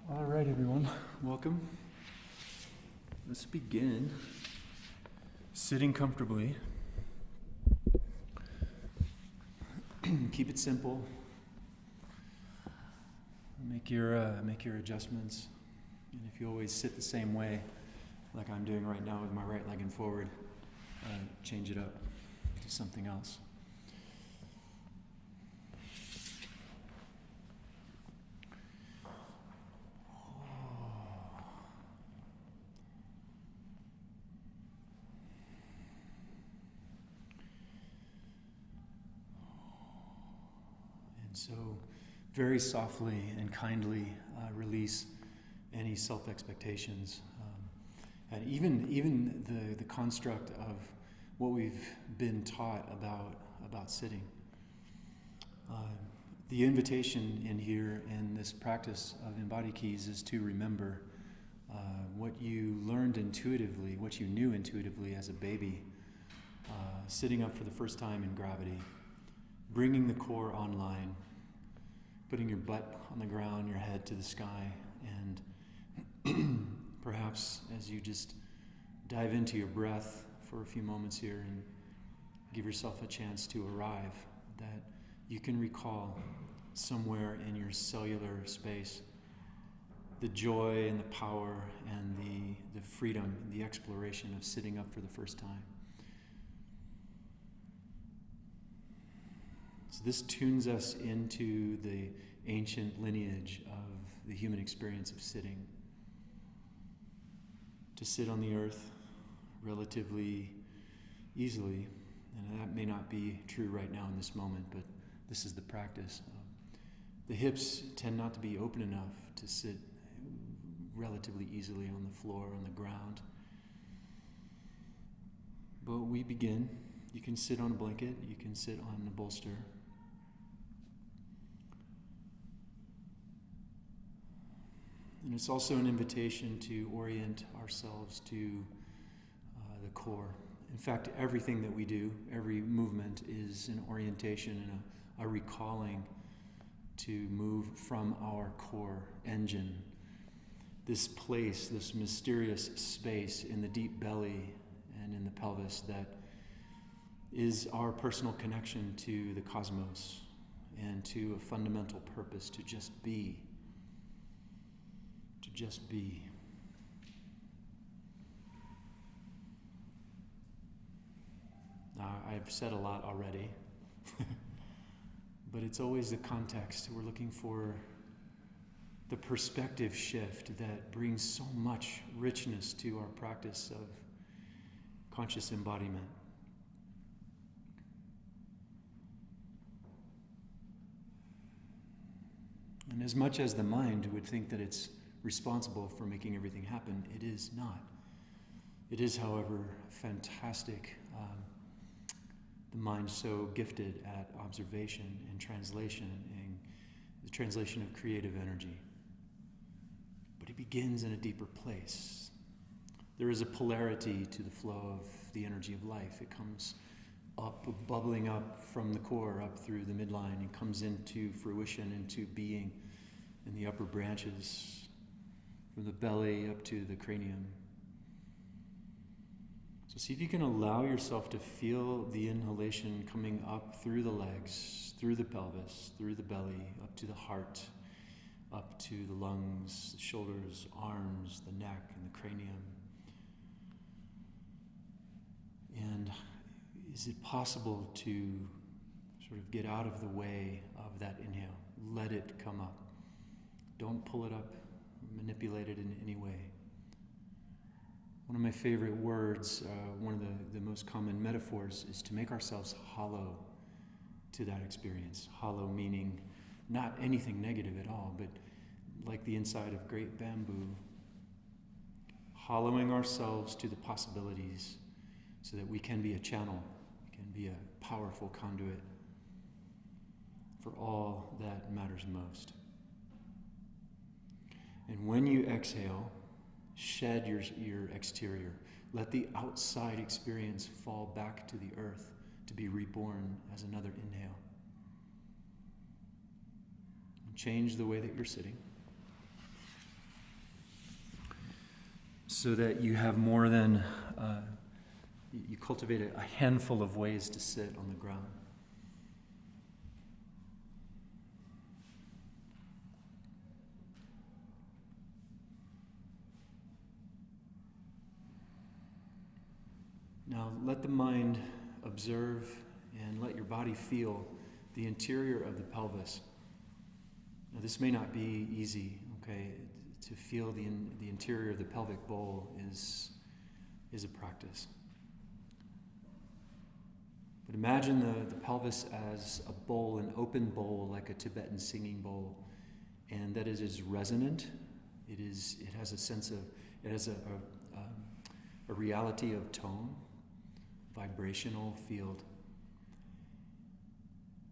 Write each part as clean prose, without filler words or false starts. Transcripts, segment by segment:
All right, everyone, welcome. Let's begin sitting comfortably. Keep it simple. Make your adjustments. And if you always sit the same way, like I'm doing right now with my right leg and forward, change it up to something else. So very softly and kindly release any self-expectations. And even the construct of what we've been taught about sitting. The invitation in here in this practice of Embody Keys is to remember what you learned intuitively, what you knew intuitively as a baby, sitting up for the first time in gravity, bringing the core online, putting your butt on the ground, your head to the sky, and perhaps as you just dive into your breath for a few moments here and give yourself a chance to arrive, that you can recall somewhere in your cellular space the joy and the power and the freedom and the exploration of sitting up for the first time. So this tunes us into the ancient lineage of the human experience of sitting. To sit on the earth relatively easily, and that may not be true right now in this moment, but this is the practice. The hips tend not to be open enough to sit relatively easily on the floor, on the ground. But we begin. You can sit on a blanket, you can sit on a bolster. And it's also an invitation to orient ourselves to the core. In fact, everything that we do, every movement is an orientation and a recalling to move from our core engine. This place, this mysterious space in the deep belly and in the pelvis that is our personal connection to the cosmos and to a fundamental purpose to just be. To just be. Now, I've said a lot already, but it's always the context. We're looking for the perspective shift that brings so much richness to our practice of conscious embodiment. And as much as the mind would think that it's responsible for making everything happen, it is not. It is, however, fantastic. The mind so gifted at observation and translation and the translation of creative energy. But it begins in a deeper place. There is a polarity to the flow of the energy of life. It comes up, bubbling up from the core, up through the midline, and comes into fruition, into being in the upper branches, from the belly up to the cranium. So see if you can allow yourself to feel the inhalation coming up through the legs, through the pelvis, through the belly, up to the heart, up to the lungs, the shoulders, arms, the neck, and the cranium. And is it possible to sort of get out of the way of that inhale? Let it come up. Don't pull it up, manipulate it in any way. One of my favorite words, one of the most common metaphors, is to make ourselves hollow to that experience. Hollow meaning not anything negative at all, but like the inside of great bamboo, hollowing ourselves to the possibilities so that we can be a channel, we can be a powerful conduit for all that matters most. And when you exhale, shed your exterior. Let the outside experience fall back to the earth to be reborn as another inhale. Change the way that you're sitting. so that you have more than, you cultivate a handful of ways to sit on the ground. Now let the mind observe and let your body feel the interior of the pelvis. Now this may not be easy, okay? To feel the interior of the pelvic bowl is a practice. But imagine the pelvis as a bowl, an open bowl, like a Tibetan singing bowl, and that it is resonant. It has a sense of, it has a reality of tone, vibrational field.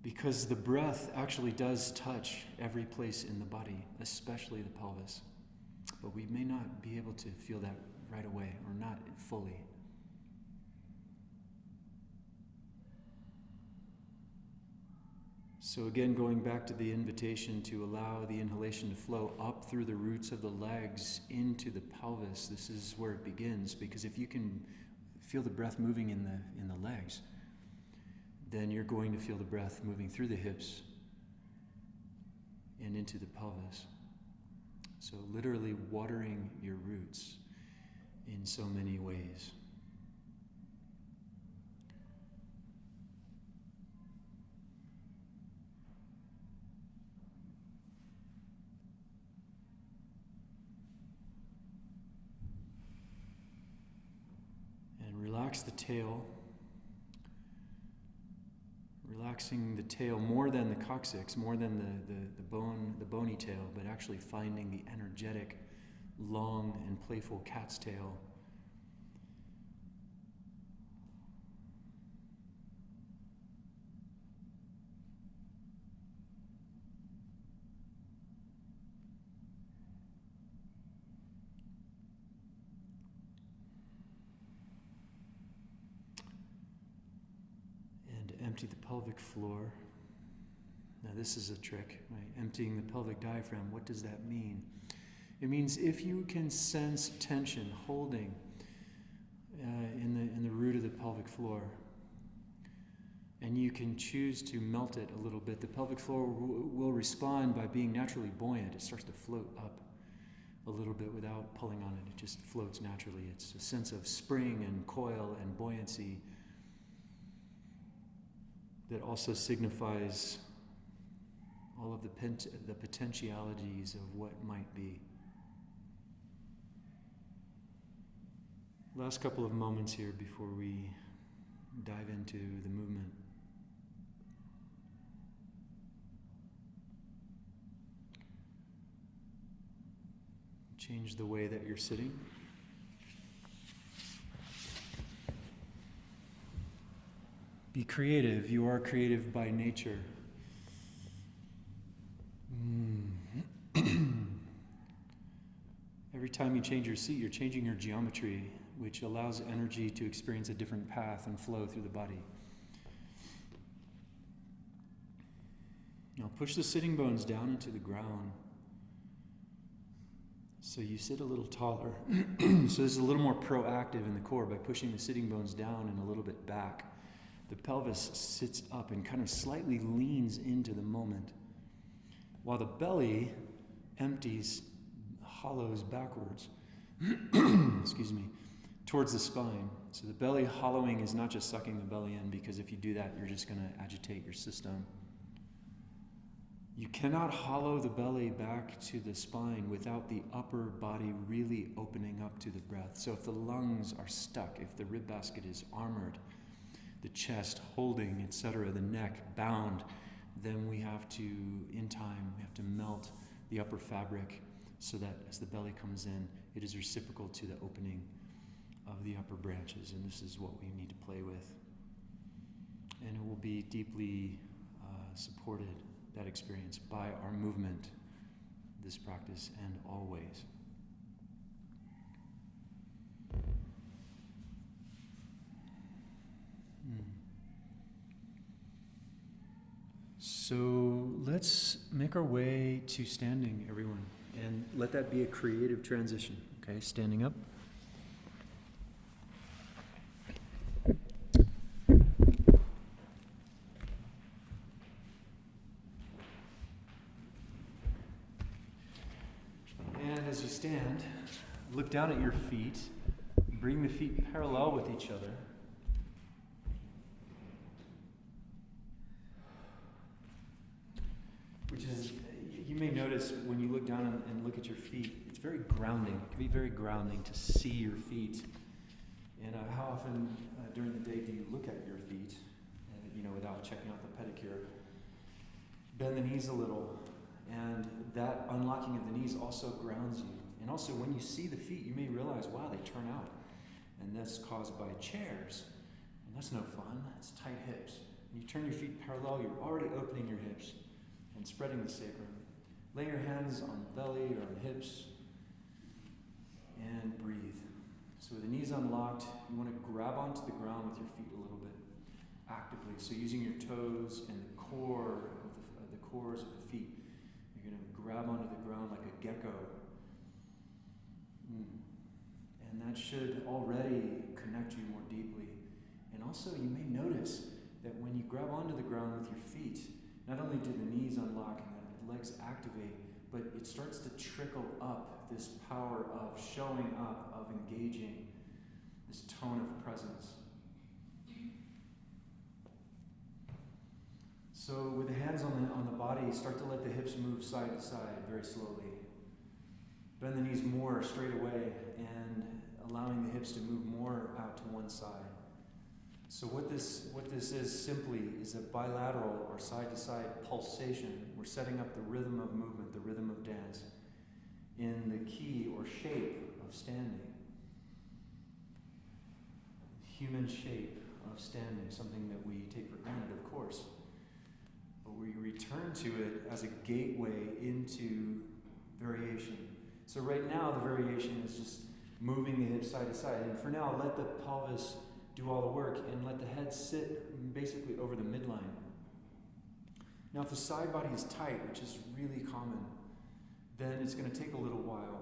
Because the breath actually does touch every place in the body, especially the pelvis. But we may not be able to feel that right away, or not fully. So again, going back to the invitation to allow the inhalation to flow up through the roots of the legs into the pelvis, this is where it begins. Because if you can feel the breath moving in the legs, then you're going to feel the breath moving through the hips and into the pelvis. So literally watering your roots in so many ways. And relax the tail. Relaxing the tail more than the coccyx, more than the bony tail, but actually finding the energetic, long and playful cat's tail. Empty the pelvic floor. Now this is a trick, right? Emptying the pelvic diaphragm. What does that mean? It means if you can sense tension, holding in the root of the pelvic floor, and you can choose to melt it a little bit, the pelvic floor will respond by being naturally buoyant. It starts to float up a little bit without pulling on it. It just floats naturally. It's a sense of spring and coil and buoyancy that also signifies all of the potentialities of what might be. Last couple of moments here before we dive into the movement. Change the way that you're sitting. Be creative. You are creative by nature. Every time you change your seat, you're changing your geometry, which allows energy to experience a different path and flow through the body. Now push the sitting bones down into the ground. So you sit a little taller. So this is a little more proactive in the core by pushing the sitting bones down and a little bit back. The pelvis sits up and kind of slightly leans into the moment, while the belly empties, hollows backwards, excuse me, towards the spine. So the belly hollowing is not just sucking the belly in, because if you do that, you're just going to agitate your system. You cannot hollow the belly back to the spine without the upper body really opening up to the breath. So if the lungs are stuck, if the rib basket is armored, the chest holding, etc., the neck bound, then we have to, in time, we have to melt the upper fabric so that as the belly comes in, it is reciprocal to the opening of the upper branches, and this is what we need to play with. And it will be deeply supported, that experience, by our movement, this practice, and always. So let's make our way to standing, everyone, and let that be a creative transition. Okay, standing up. as you stand, look down at your feet. Bring the feet parallel with each other. Which is, you may notice when you look down and look at your feet, it's very grounding. It can be very grounding to see your feet. And how often during the day do you look at your feet, without checking out the pedicure? Bend the knees a little, and that unlocking of the knees also grounds you. And also, when you see the feet, you may realize, wow, they turn out. And that's caused by chairs. And that's no fun. It's tight hips. When you turn your feet parallel, you're already opening your hips and spreading the sacrum. Lay your hands on the belly or on the hips and breathe. So with the knees unlocked, you want to grab onto the ground with your feet a little bit actively. So using your toes and the core of the cores of the feet, you're going to grab onto the ground like a gecko. And that should already connect you more deeply. And also, you may notice that when you grab onto the ground with your feet, not only do the knees unlock and the legs activate, but it starts to trickle up this power of showing up, of engaging, this tone of presence. So with the hands on the body, start to let the hips move side to side very slowly. Bend the knees more straight away and allowing the hips to move more out to one side. So what this is simply is a bilateral or side-to-side pulsation. We're setting up the rhythm of movement, the rhythm of dance, in the key or shape of standing. Human shape of standing, something that we take for granted, of course. But we return to it as a gateway into variation. So right now, the variation is just moving the hips side to side. And for now, let the pelvis do all the work and let the head sit basically over the midline. Now, if the side body is tight, which is really common, then it's going to take a little while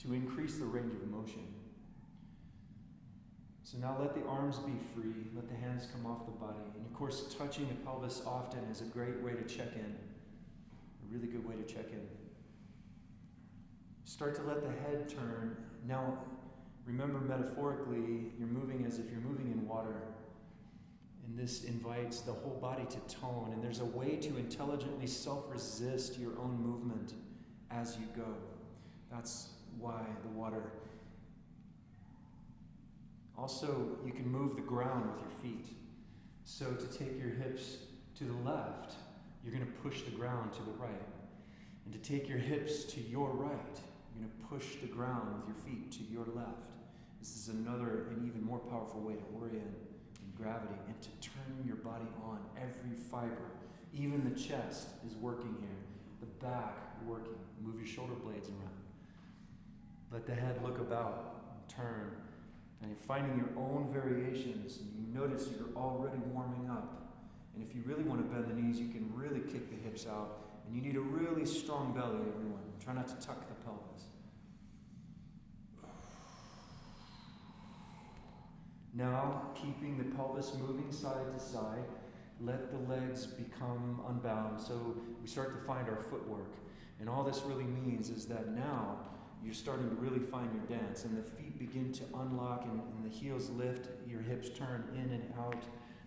to increase the range of motion. So now let the arms be free, let the hands come off the body. And of course, touching the pelvis often is a great way to check in, a really good way to check in. Start to let the head turn. Now, remember metaphorically, you're moving as if you're moving in water. And this invites the whole body to tone. And there's a way to intelligently self-resist your own movement as you go. That's why the water. Also, you can move the ground with your feet. So to take your hips to the left, you're going to push the ground to the right. And to take your hips to your right, you're going to push the ground with your feet to your left. This is another and even more powerful way to orient in gravity and to turn your body on. Every fiber, even the chest is working here. The back working. Move your shoulder blades around. Let the head look about, turn. And you're finding your own variations, and you notice you're already warming up. And if you really want to bend the knees, you can really kick the hips out. And you need a really strong belly, everyone. Try not to tuck the pelvis. Now, keeping the pelvis moving side to side, let the legs become unbound. So we start to find our footwork. And all this really means is that now you're starting to really find your dance, and the feet begin to unlock, and the heels lift, your hips turn in and out,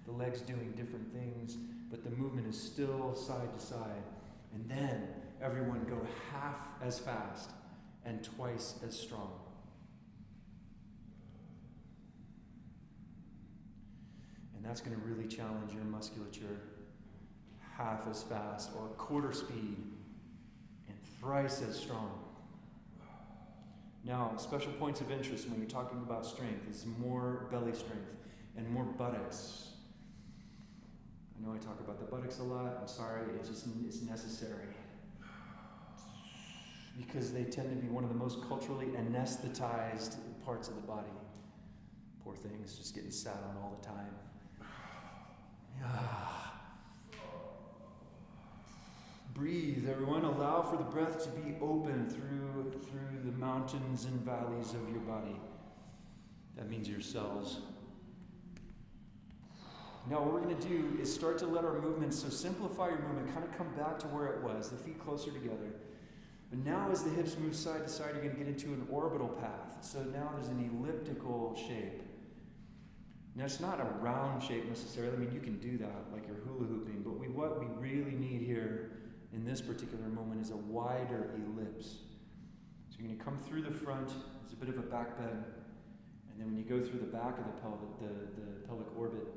the legs doing different things, but the movement is still side to side. And then everyone go half as fast and twice as strong. And that's going to really challenge your musculature. Half as fast, or quarter speed, and thrice as strong. Now, special points of interest when you're talking about strength is more belly strength and more buttocks. I know I talk about the buttocks a lot. I'm sorry, it's necessary. Because they tend to be one of the most culturally anesthetized parts of the body. Poor things, just getting sat on all the time. Breathe, everyone. Allow for the breath to be open through the mountains and valleys of your body. That means your cells. Now what we're going to do is start to let our movement, so simplify your movement, kind of come back to where it was, the feet closer together. But now as the hips move side to side, you're going to get into an orbital path. So now there's an elliptical shape. Now it's not a round shape necessarily. I mean, you can do that like you're hula hooping, but what we really need here in this particular moment is a wider ellipse. So you're going to come through the front, there's a bit of a back bend, and then when you go through the back of the pelvic orbit,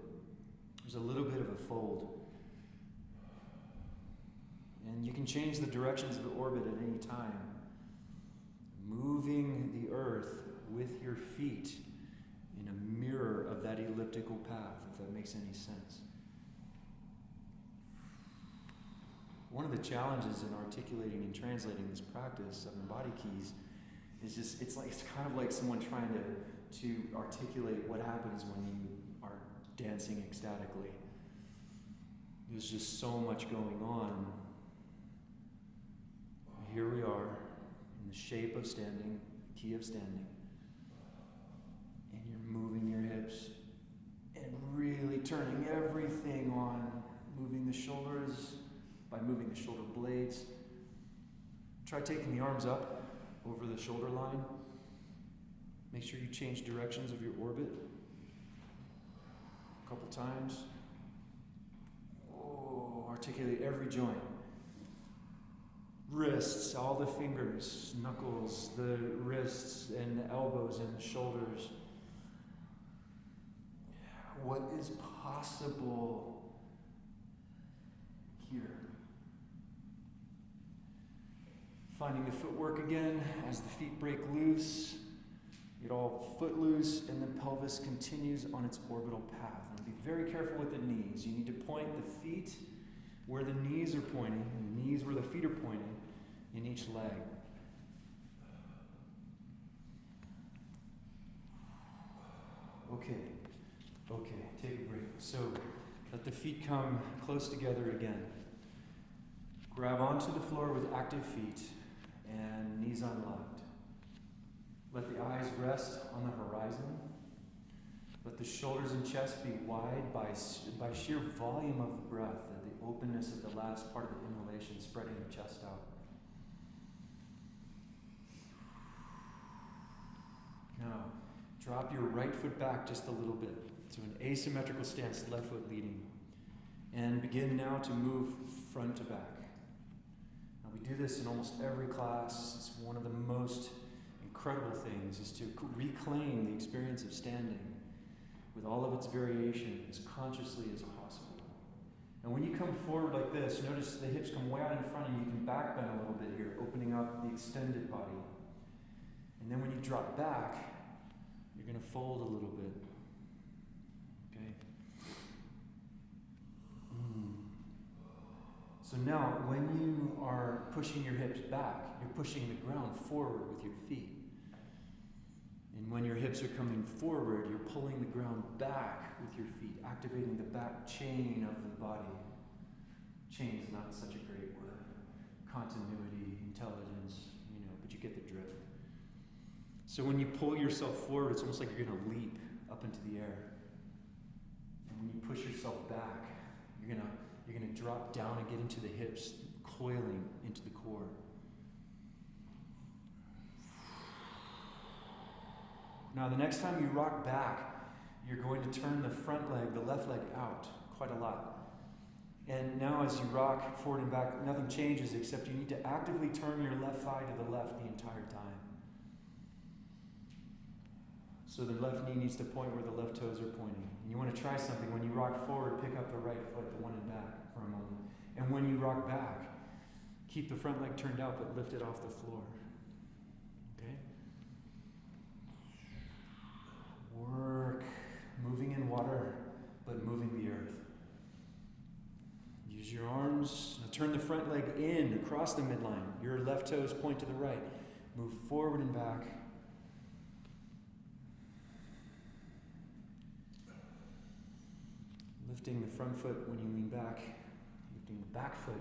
there's a little bit of a fold. And you can change the directions of the orbit at any time. Moving the earth with your feet in a mirror of that elliptical path, if that makes any sense. One of the challenges in articulating and translating this practice of Embody keys is just, it's kind of like someone trying to articulate what happens when you are dancing ecstatically. There's just so much going on. Here we are in the shape of standing, key of standing, and you're moving your hips and really turning everything on, moving the shoulders by moving the shoulder blades. Try taking the arms up over the shoulder line. Make sure you change directions of your orbit a couple times. Oh, articulate every joint. Wrists, all the fingers, knuckles, the wrists and the elbows and the shoulders. What is possible here? Finding the footwork again as the feet break loose. Get all foot loose, and the pelvis continues on its orbital path. And be very careful with the knees. You need to point the feet where the knees are pointing, and the knees where the feet are pointing in each leg. Okay, take a break. So let the feet come close together again. Grab onto the floor with active feet and knees unlocked. Let the eyes rest on the horizon. Let the shoulders and chest be wide by sheer volume of the breath, the openness of the last part of the inhalation, spreading the chest out. Now, drop your right foot back just a little bit. So an asymmetrical stance, left foot leading. And begin now to move front to back. Now we do this in almost every class. It's one of the most incredible things is to reclaim the experience of standing with all of its variation as consciously as possible. And when you come forward like this, notice the hips come way out in front and you can back bend a little bit here, opening up the extended body. And then when you drop back, you're going to fold a little bit. Okay? So now, when you are pushing your hips back, you're pushing the ground forward with your feet. And when your hips are coming forward, you're pulling the ground back with your feet, activating the back chain of the body. Chain is not such a great word. Continuity, intelligence, but you get the drift. So when you pull yourself forward, it's almost like you're going to leap up into the air. And when you push yourself back, you're going to drop down and get into the hips, coiling into the core. Now, the next time you rock back, you're going to turn the front leg, the left leg out quite a lot. And now as you rock forward and back, nothing changes except you need to actively turn your left thigh to the left the entire time. So the left knee needs to point where the left toes are pointing. And you want to try something. When you rock forward, pick up the right foot, the one in back, for a moment. And when you rock back, keep the front leg turned out, but lift it off the floor. Okay? Work. Moving in water, but moving the earth. Use your arms. Now turn the front leg in across the midline. Your left toes point to the right. Move forward and back. Lifting the front foot when you lean back. Lifting the back foot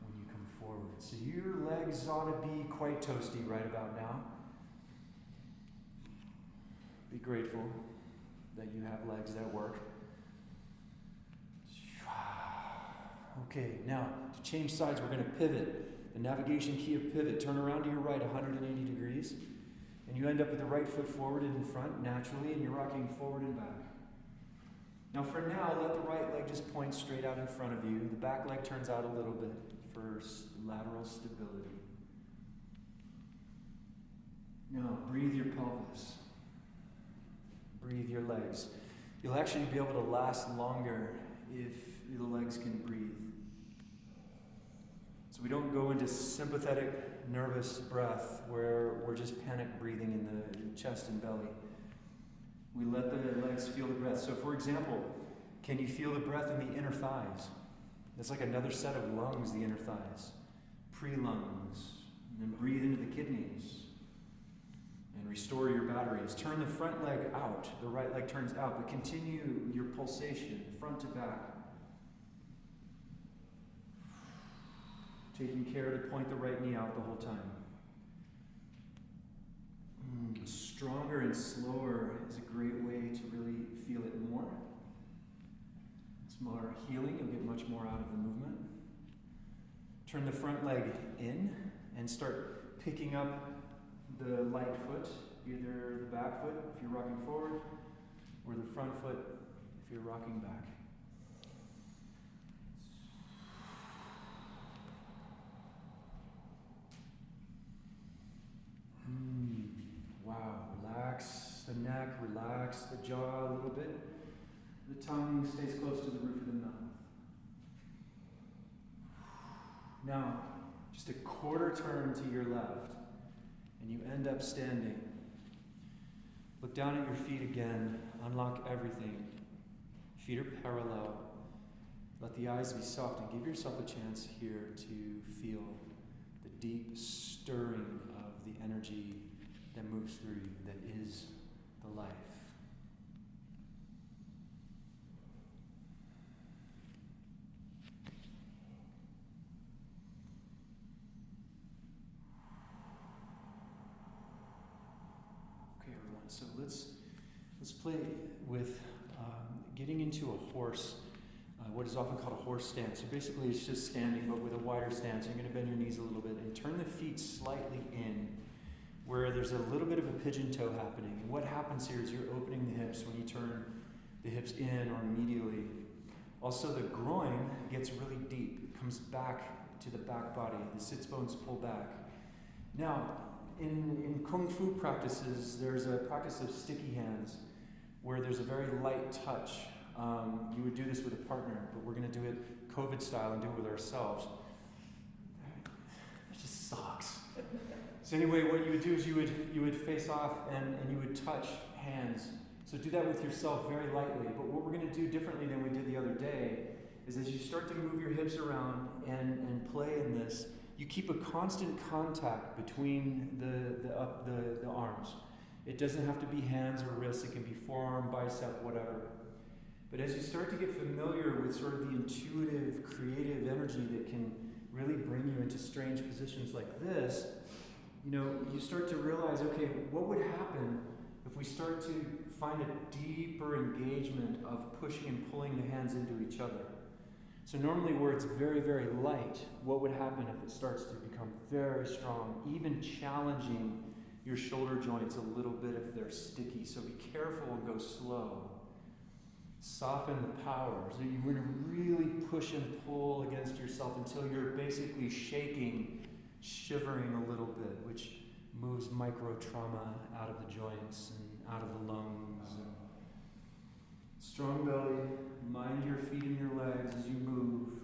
when you come forward. So your legs ought to be quite toasty right about now. Be grateful that you have legs that work. Okay, now to change sides, we're going to pivot. A navigation key of pivot. Turn around to your right 180 degrees. And you end up with the right foot forward and in front naturally, and you're rocking forward and back. Now for now, let the right leg just point straight out in front of you. The back leg turns out a little bit for lateral stability. Now breathe your pelvis. Breathe your legs. You'll actually be able to last longer if the legs can breathe. So we don't go into sympathetic nervous breath where we're just panic breathing in the chest and belly. We let the legs feel the breath. So for example, can you feel the breath in the inner thighs? That's like another set of lungs, the inner thighs. Pre-lungs. And then breathe into the kidneys. And restore your batteries. Turn the front leg out. The right leg turns out, but continue your pulsation, front to back. Taking care to point the right knee out the whole time. Stronger and slower is a great way to really feel it more. It's more healing. You'll get much more out of the movement. Turn the front leg in and start picking up the light foot, either the back foot if you're rocking forward, or the front foot if you're rocking back. Wow, relax the neck, relax the jaw a little bit. The tongue stays close to the roof of the mouth. Now, just a quarter turn to your left, and you end up standing. Look down at your feet again, unlock everything. Feet are parallel. Let the eyes be soft, and give yourself a chance here to feel the deep stirring of the energy that moves through you, that is the life. Okay, everyone, so let's play with getting into a horse, what is often called a horse stance. So basically it's just standing, but with a wider stance. You're going to bend your knees a little bit and turn the feet slightly in, where there's a little bit of a pigeon toe happening. And what happens here is you're opening the hips when you turn the hips in or medially. Also, the groin gets really deep. It comes back to the back body. The sits bones pull back. Now, in Kung Fu practices, there's a practice of sticky hands, where there's a very light touch. You would do this with a partner, but we're going to do it COVID style and do it with ourselves. It just sucks. So anyway, what you would do is you would face off and you would touch hands. So do that with yourself very lightly. But what we're going to do differently than we did the other day is as you start to move your hips around and play in this, you keep a constant contact between the arms. It doesn't have to be hands or wrists. It can be forearm, bicep, whatever. But as you start to get familiar with sort of the intuitive, creative energy that can really bring you into strange positions like this, you start to realize, okay, what would happen if we start to find a deeper engagement of pushing and pulling the hands into each other? So normally where it's very, very light, what would happen if it starts to become very strong, even challenging your shoulder joints a little bit if they're sticky? So be careful and go slow. Soften the power. So you're going to really push and pull against yourself until you're basically shaking, shivering a little bit, which moves micro trauma out of the joints and out of the lungs. And strong belly, mind your feet and your legs as you move.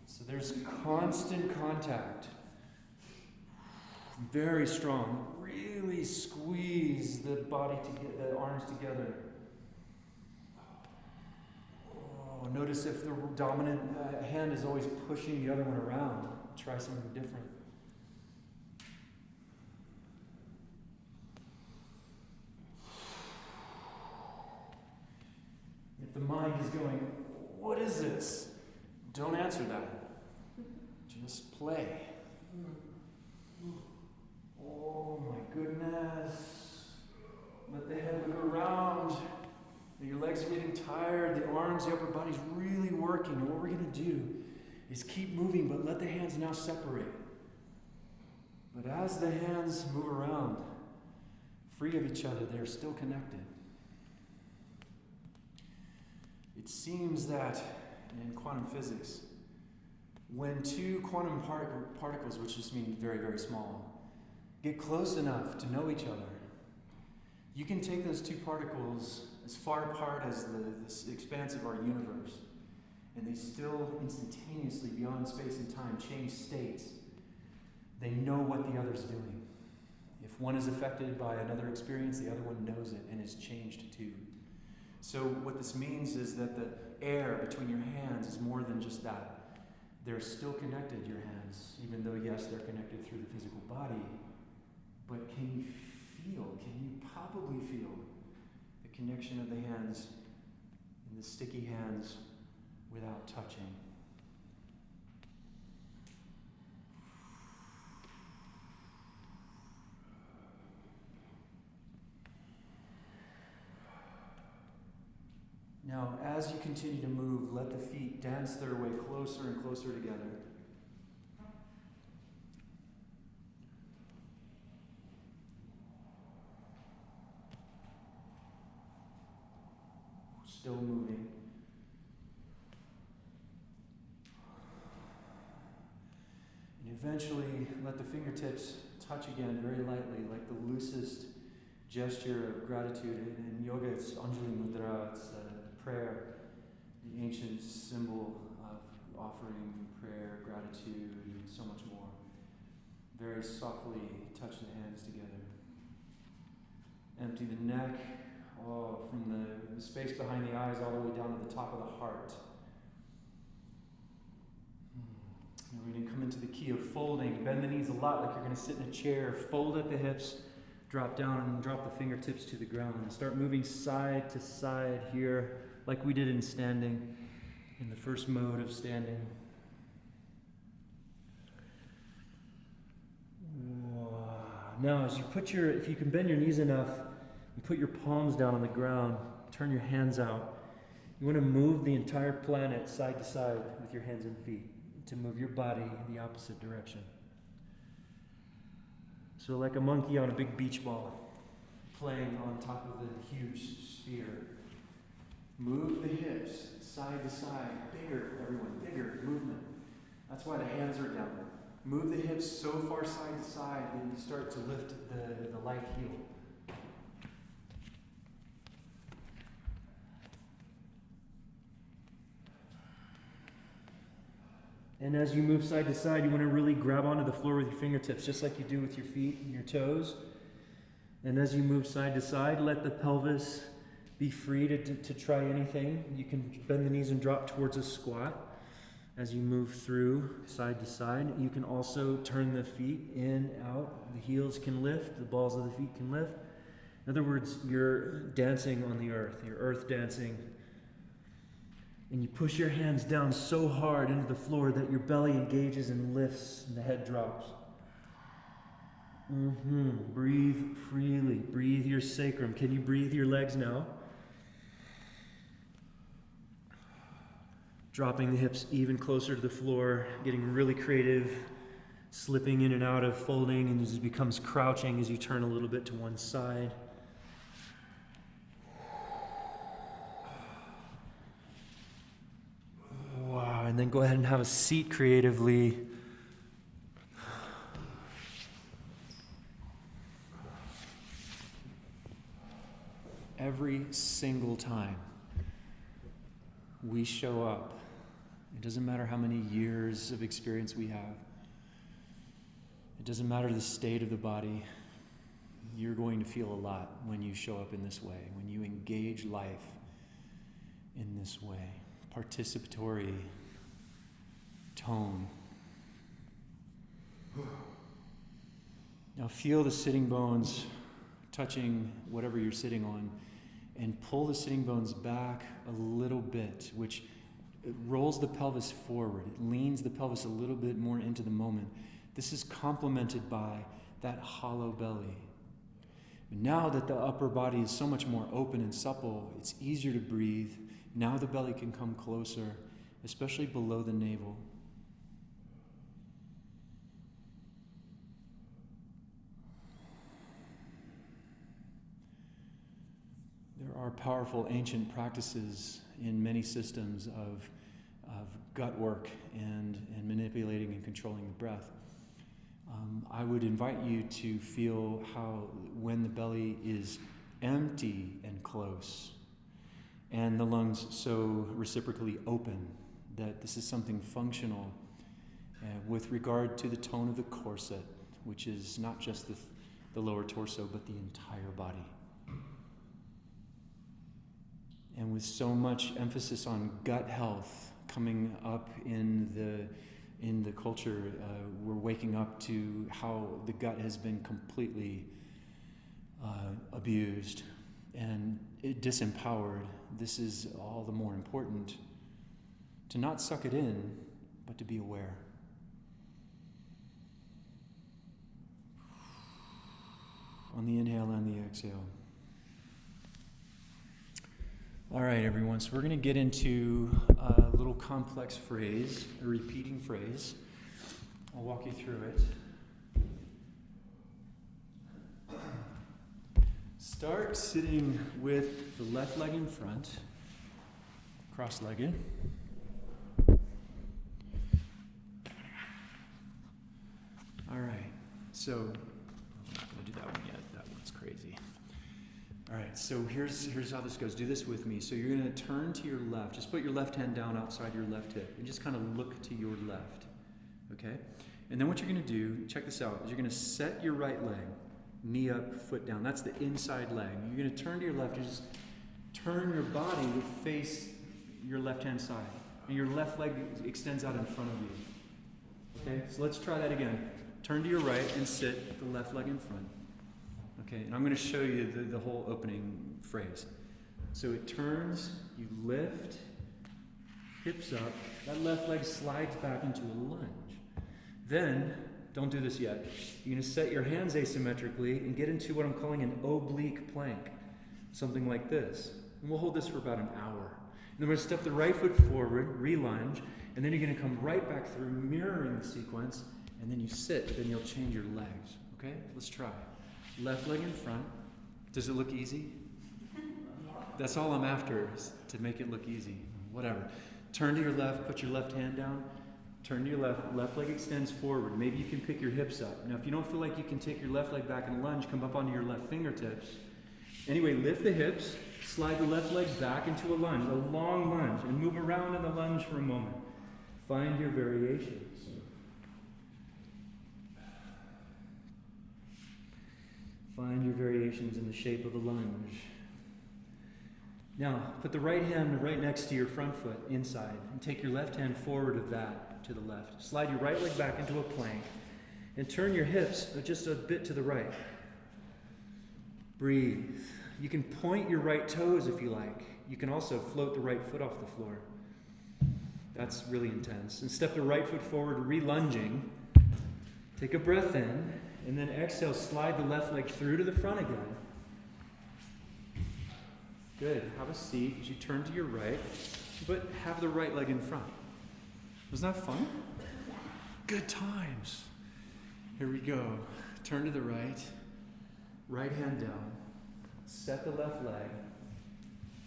So there's constant contact. Very strong. Really squeeze the body the arms together. Notice if the dominant hand is always pushing the other one around. Try something different. If the mind is going, what is this? Don't answer that. Just play. Oh my goodness. Let the head look around. Your legs are getting tired, the arms, the upper body's really working. And what we're going to do is keep moving, but let the hands now separate. But as the hands move around, free of each other, they're still connected. It seems that in quantum physics, when two quantum particles, which just means very, very small, get close enough to know each other, you can take those two particles as far apart as the expanse of our universe, and they still instantaneously, beyond space and time, change states. They know what the other's doing. If one is affected by another experience, the other one knows it and is changed too. So what this means is that the air between your hands is more than just that. They're still connected, your hands, even though, yes, they're connected through the physical body. But can you palpably feel the connection of the hands and the sticky hands without touching? Now, as you continue to move, let the feet dance their way closer and closer together. Still moving. And eventually, let the fingertips touch again very lightly, like the loosest gesture of gratitude. In yoga, it's Anjali Mudra, it's prayer, the ancient symbol of offering, prayer, gratitude, and so much more. Very softly touch the hands together. Empty the neck, from the space behind the eyes all the way down to the top of the heart. And we're going to come into the key of folding. Bend the knees a lot like you're going to sit in a chair. Fold at the hips, drop down and drop the fingertips to the ground. And start moving side to side here, like we did in standing, in the first mode of standing. Now, as you if you can bend your knees enough, you put your palms down on the ground, turn your hands out. You want to move the entire planet side to side with your hands and feet to move your body in the opposite direction. So like a monkey on a big beach ball, playing on top of the huge sphere. Move the hips side to side. Bigger, everyone, bigger movement. That's why the hands are down. Move the hips so far side to side that you start to lift the light heel. And as you move side to side, you want to really grab onto the floor with your fingertips, just like you do with your feet and your toes. And as you move side to side, let the pelvis be free to try anything. You can bend the knees and drop towards a squat as you move through side to side. You can also turn the feet in, out. The heels can lift, the balls of the feet can lift. In other words, you're dancing on the earth. You're earth dancing. And you push your hands down so hard into the floor that your belly engages and lifts and the head drops. Breathe freely. Breathe your sacrum. Can you breathe your legs now? Dropping the hips even closer to the floor, getting really creative, slipping in and out of folding, and it becomes crouching as you turn a little bit to one side. Wow, and then go ahead and have a seat creatively. Every single time we show up, it doesn't matter how many years of experience we have, it doesn't matter the state of the body, you're going to feel a lot when you show up in this way, when you engage life in this way. Participatory tone. Now feel the sitting bones touching whatever you're sitting on, and pull the sitting bones back a little bit, which it rolls the pelvis forward. It leans the pelvis a little bit more into the moment. This is complemented by that hollow belly. Now that the upper body is so much more open and supple, it's easier to breathe. Now the belly can come closer, especially below the navel. powerful ancient practices in many systems of gut work and manipulating and controlling the breath. I would invite you to feel how when the belly is empty and close, and the lungs so reciprocally open, that this is something functional with regard to the tone of the corset, which is not just the lower torso, but the entire body. And with so much emphasis on gut health coming up in the culture, we're waking up to how the gut has been completely abused and disempowered. This is all the more important to not suck it in, but to be aware. On the inhale and the exhale. All right, everyone, so we're going to get into a little complex phrase, a repeating phrase. I'll walk you through it. Start sitting with the left leg in front, cross-legged. All right, so I'm not going to do that one yet. That one's crazy. All right, so here's how this goes. Do this with me. So you're going to turn to your left. Just put your left hand down outside your left hip and just kind of look to your left, okay? And then what you're going to do, check this out, is you're going to set your right leg, knee up, foot down. That's the inside leg. You're going to turn to your left and just turn your body to face your left-hand side. And your left leg extends out in front of you. Okay, so let's try that again. Turn to your right and sit the left leg in front. Okay, and I'm going to show you the whole opening phrase. So it turns, you lift, hips up, that left leg slides back into a lunge. Then, don't do this yet, you're going to set your hands asymmetrically and get into what I'm calling an oblique plank. Something like this. And we'll hold this for about an hour. And then we're going to step the right foot forward, re-lunge, and then you're going to come right back through, mirroring the sequence, and then you sit, then you'll change your legs. Okay, let's try. Left leg in front. Does it look easy? That's all I'm after, is to make it look easy. Whatever. Turn to your left, put your left hand down. Turn to your left leg extends forward. Maybe you can pick your hips up. Now if you don't feel like you can take your left leg back in a lunge, come up onto your left fingertips. Anyway, lift the hips, slide the left leg back into a lunge, a long lunge, and move around in the lunge for a moment. Find your variations. Find your variations in the shape of a lunge. Now, put the right hand right next to your front foot, inside, and take your left hand forward of that to the left. Slide your right leg back into a plank, and turn your hips just a bit to the right. Breathe. You can point your right toes if you like. You can also float the right foot off the floor. That's really intense. And step the right foot forward, re-lunging. Take a breath in. And then exhale, slide the left leg through to the front again. Good. Have a seat as you turn to your right, but have the right leg in front. Was that fun? Good times. Here we go. Turn to the right. Right hand down. Set the left leg.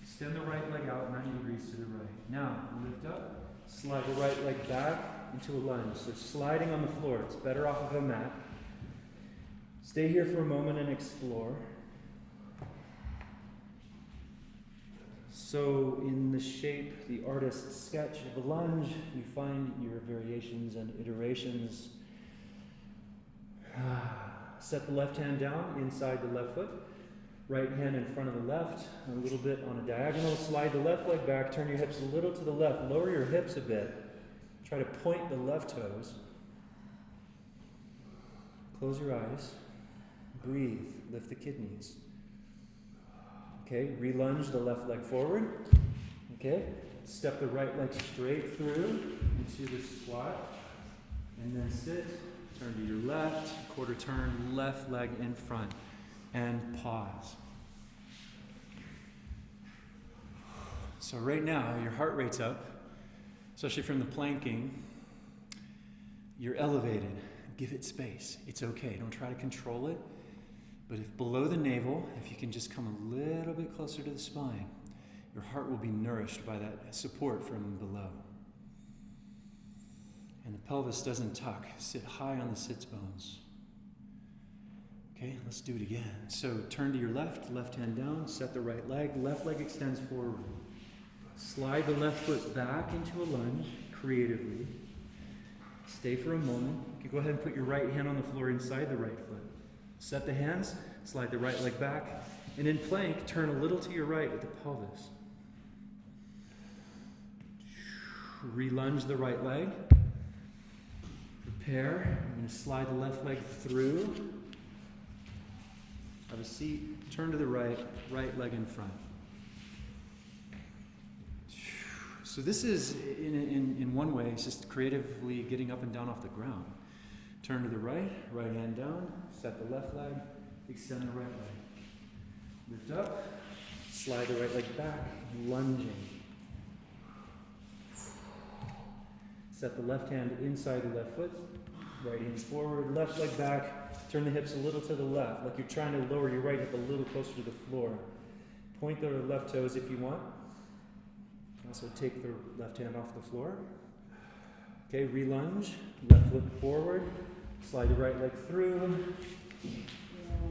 Extend the right leg out 90 degrees to the right. Now, lift up. Slide the right leg back into a lunge. So sliding on the floor. It's better off of a mat. Stay here for a moment and explore. So in the shape, the artist's sketch of a lunge, you find your variations and iterations. Set the left hand down inside the left foot. Right hand in front of the left, a little bit on a diagonal. Slide the left leg back, turn your hips a little to the left. Lower your hips a bit. Try to point the left toes. Close your eyes. Breathe. Lift the kidneys. Okay, re-lunge the left leg forward. Okay, step the right leg straight through into the squat. And then sit. Turn to your left. Quarter turn, left leg in front. And pause. So right now, your heart rate's up, especially from the planking. You're elevated. Give it space. It's okay. Don't try to control it. But if below the navel, if you can just come a little bit closer to the spine, your heart will be nourished by that support from below. And the pelvis doesn't tuck. Sit high on the sits bones. Okay, let's do it again. So turn to your left, left hand down, set the right leg extends forward. Slide the left foot back into a lunge creatively. Stay for a moment. You can go ahead and put your right hand on the floor inside the right foot. Set the hands, slide the right leg back, and in plank, turn a little to your right with the pelvis. Relunge the right leg. Prepare. I'm going to slide the left leg through. Have a seat. Turn to the right leg in front. So this is, in one way, it's just creatively getting up and down off the ground. Turn to the right hand down, set the left leg, extend the right leg. Lift up, slide the right leg back, lunging. Set the left hand inside the left foot, right hand forward, left leg back, turn the hips a little to the left, like you're trying to lower your right hip a little closer to the floor. Point the left toes if you want. Also take the left hand off the floor. Okay, relunge, left foot forward, slide the right leg through.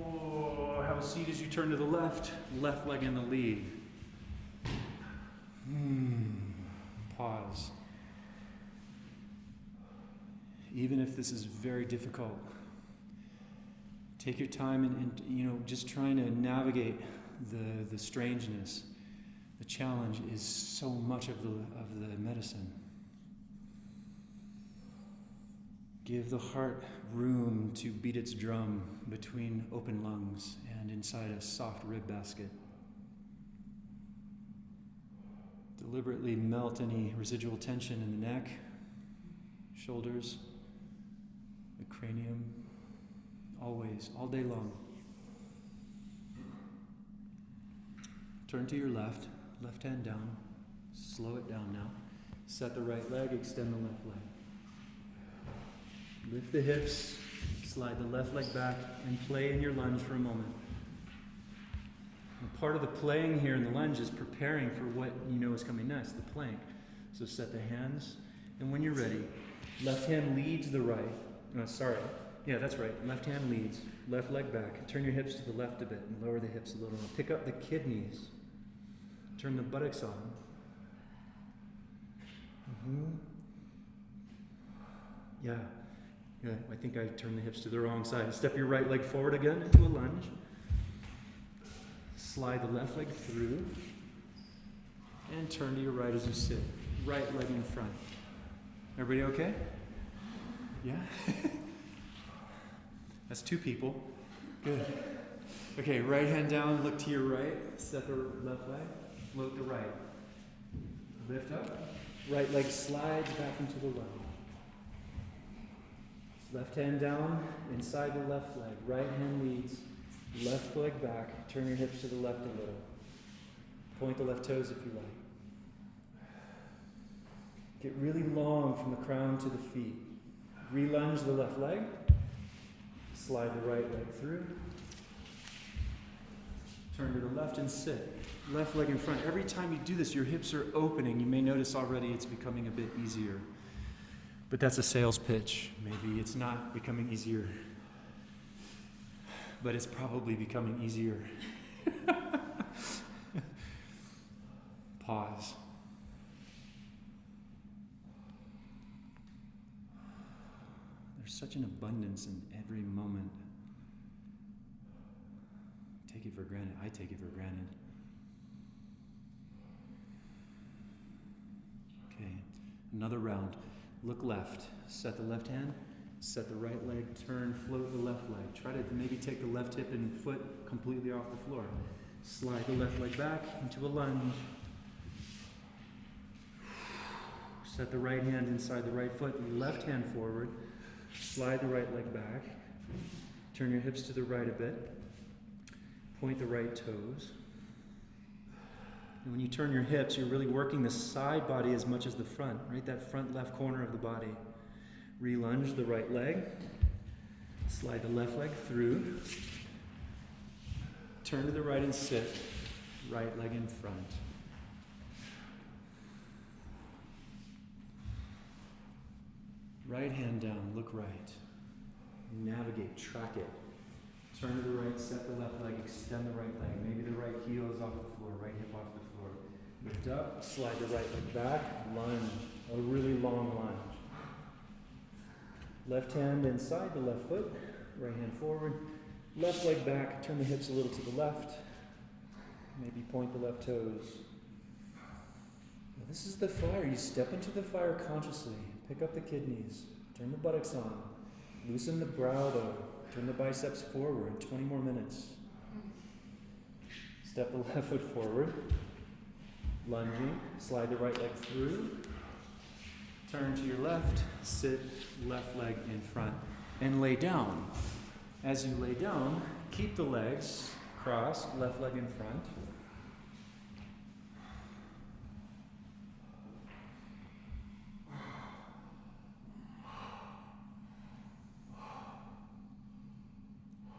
Oh, have a seat as you turn to the left leg in the lead. Pause. Even if this is very difficult, take your time and just trying to navigate the strangeness. The challenge is so much of the medicine. Give the heart room to beat its drum between open lungs and inside a soft rib basket. Deliberately melt any residual tension in the neck, shoulders, the cranium, always, all day long. Turn to your left hand down, slow it down now. Set the right leg, extend the left leg. Lift the hips, slide the left leg back, and play in your lunge for a moment. And part of the playing here in the lunge is preparing for what you know is coming next, the plank. So set the hands, and when you're ready, left hand leads the right. Yeah, that's right. Left hand leads, left leg back. Turn your hips to the left a bit and lower the hips a little. Pick up the kidneys. Turn the buttocks on. Yeah, I think I turned the hips to the wrong side. Step your right leg forward again into a lunge. Slide the left leg through. And turn to your right as you sit. Right leg in front. Everybody okay? Yeah? That's two people. Good. Okay, right hand down, look to your right. Set the left leg. Float the right. Lift up. Right leg slides back into the lunge. Left hand down, inside the left leg. Right hand leads. Left leg back. Turn your hips to the left a little. Point the left toes if you like. Get really long from the crown to the feet. Relunge the left leg. Slide the right leg through. Turn to the left and sit. Left leg in front. Every time you do this, your hips are opening. You may notice already it's becoming a bit easier. But that's a sales pitch. Maybe it's not becoming easier. But it's probably becoming easier. Pause. There's such an abundance in every moment. Take it for granted. I take it for granted. Okay, another round. Look left. Set the left hand. Set the right leg. Turn. Float the left leg. Try to maybe take the left hip and foot completely off the floor. Slide the left leg back into a lunge. Set the right hand inside the right foot. Left hand forward. Slide the right leg back. Turn your hips to the right a bit. Point the right toes. And when you turn your hips, you're really working the side body as much as the front, right? That front left corner of the body. Relunge the right leg. Slide the left leg through. Turn to the right and sit. Right leg in front. Right hand down, look right. Navigate, track it. Turn to the right, set the left leg, extend the right leg. Maybe the right heel is off the floor, right hip off the floor. Lift up, slide the right leg back, lunge, a really long lunge. Left hand inside the left foot, right hand forward. Left leg back, turn the hips a little to the left. Maybe point the left toes. Now this is the fire. You step into the fire consciously. Pick up the kidneys. Turn the buttocks on. Loosen the brow though. Turn the biceps forward. 20 more minutes. Step the left foot forward. Lunging. Slide the right leg through. Turn to your left. Sit left leg in front. And lay down. As you lay down, keep the legs crossed. Left leg in front.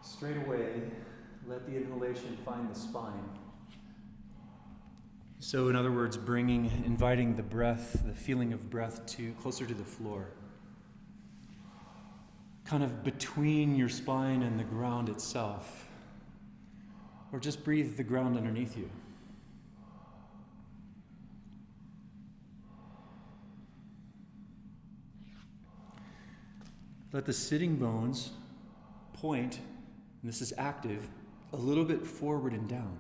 Straight away, let the inhalation find the spine. So in other words, inviting the breath, the feeling of breath closer to the floor. Kind of between your spine and the ground itself. Or just breathe the ground underneath you. Let the sitting bones point, and this is active, a little bit forward and down.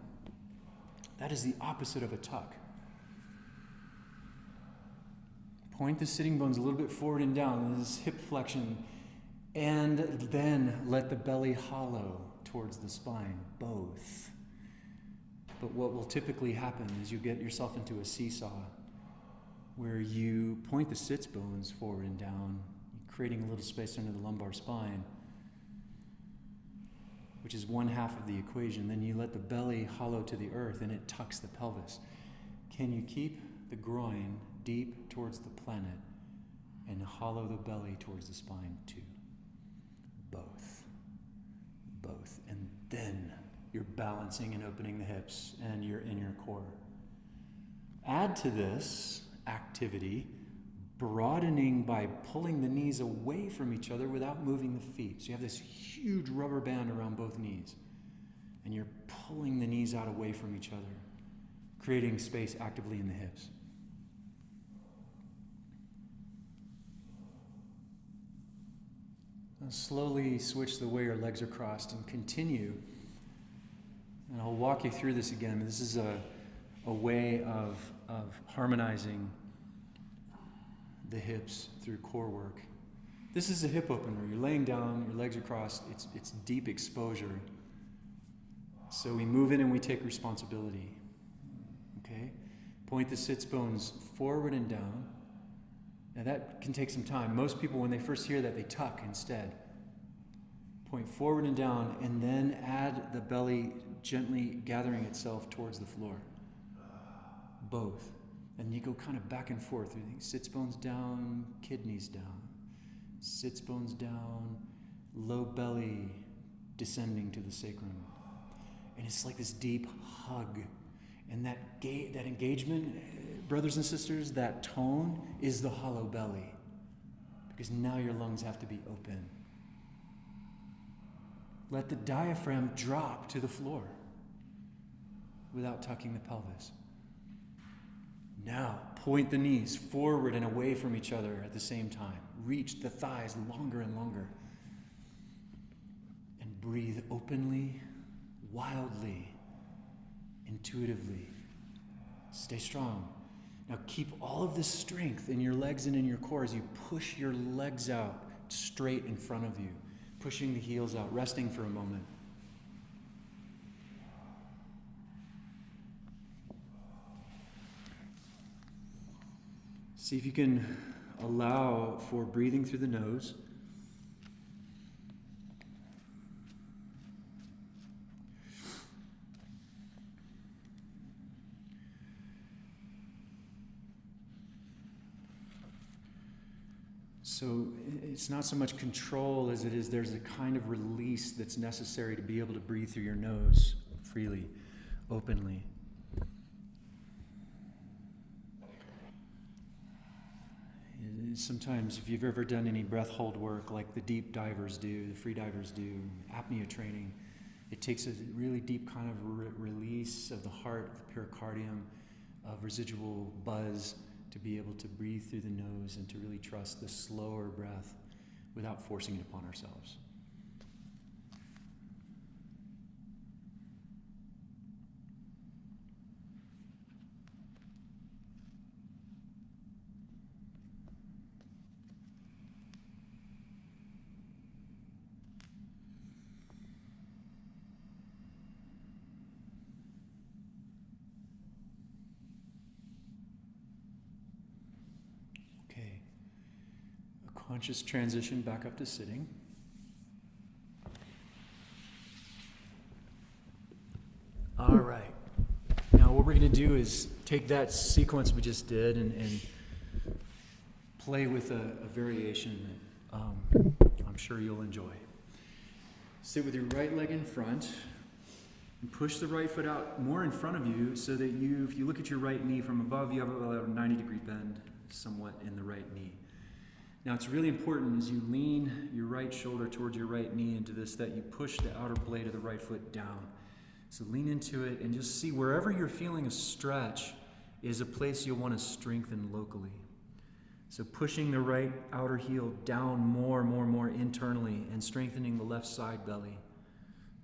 That is the opposite of a tuck. Point the sitting bones a little bit forward and down. This is hip flexion. And then let the belly hollow towards the spine, both. But what will typically happen is you get yourself into a seesaw where you point the sits bones forward and down, creating a little space under the lumbar spine, which is one half of the equation. Then you let the belly hollow to the earth and it tucks the pelvis. Can you keep the groin deep towards the planet and hollow the belly towards the spine too? Both. And then you're balancing and opening the hips and you're in your core. Add to this activity broadening by pulling the knees away from each other without moving the feet. So you have this huge rubber band around both knees and you're pulling the knees out away from each other, creating space actively in the hips. Now slowly switch the way your legs are crossed and continue. And I'll walk you through this again. This is a way of harmonizing the hips through core work. This is a hip opener. You're laying down, your legs are crossed. It's deep exposure. So we move in and we take responsibility. Okay? Point the sits bones forward and down. Now that can take some time. Most people, when they first hear that, they tuck instead. Point forward and down, and then add the belly gently gathering itself towards the floor. Both. And you go kind of back and forth. Sits bones down, kidneys down. Sits bones down, low belly descending to the sacrum. And it's like this deep hug. And that engagement, brothers and sisters, that tone is the hollow belly. Because now your lungs have to be open. Let the diaphragm drop to the floor without tucking the pelvis. Now, point the knees forward and away from each other at the same time. Reach the thighs longer and longer. And breathe openly, wildly, intuitively. Stay strong. Now keep all of this strength in your legs and in your core as you push your legs out straight in front of you. Pushing the heels out, resting for a moment. See if you can allow for breathing through the nose. So it's not so much control as it is there's a kind of release that's necessary to be able to breathe through your nose freely, openly. Sometimes, if you've ever done any breath hold work like the deep divers do, the free divers do, apnea training, it takes a really deep kind of release of the heart, the pericardium, of residual buzz to be able to breathe through the nose and to really trust the slower breath without forcing it upon ourselves. Conscious transition back up to sitting. All right. Now what we're going to do is take that sequence we just did and play with a variation that I'm sure you'll enjoy. Sit with your right leg in front and push the right foot out more in front of you so that if you look at your right knee from above, you have about a 90-degree bend somewhat in the right knee. Now it's really important as you lean your right shoulder towards your right knee into this that you push the outer blade of the right foot down. So lean into it and just see wherever you're feeling a stretch is a place you'll want to strengthen locally. So pushing the right outer heel down more internally and strengthening the left side belly.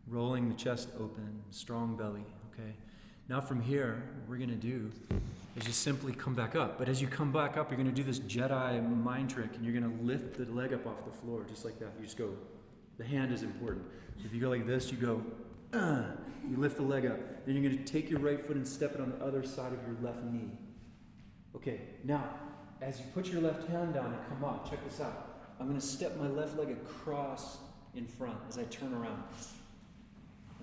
Rolling the chest open, strong belly, okay? Now from here, what we're going to do is just simply come back up. But as you come back up, you're going to do this Jedi mind trick, and you're going to lift the leg up off the floor, just like that. You just go, the hand is important. So if you go like this, you go, you lift the leg up. Then you're going to take your right foot and step it on the other side of your left knee. Okay, now, as you put your left hand down and come up, check this out. I'm going to step my left leg across in front as I turn around.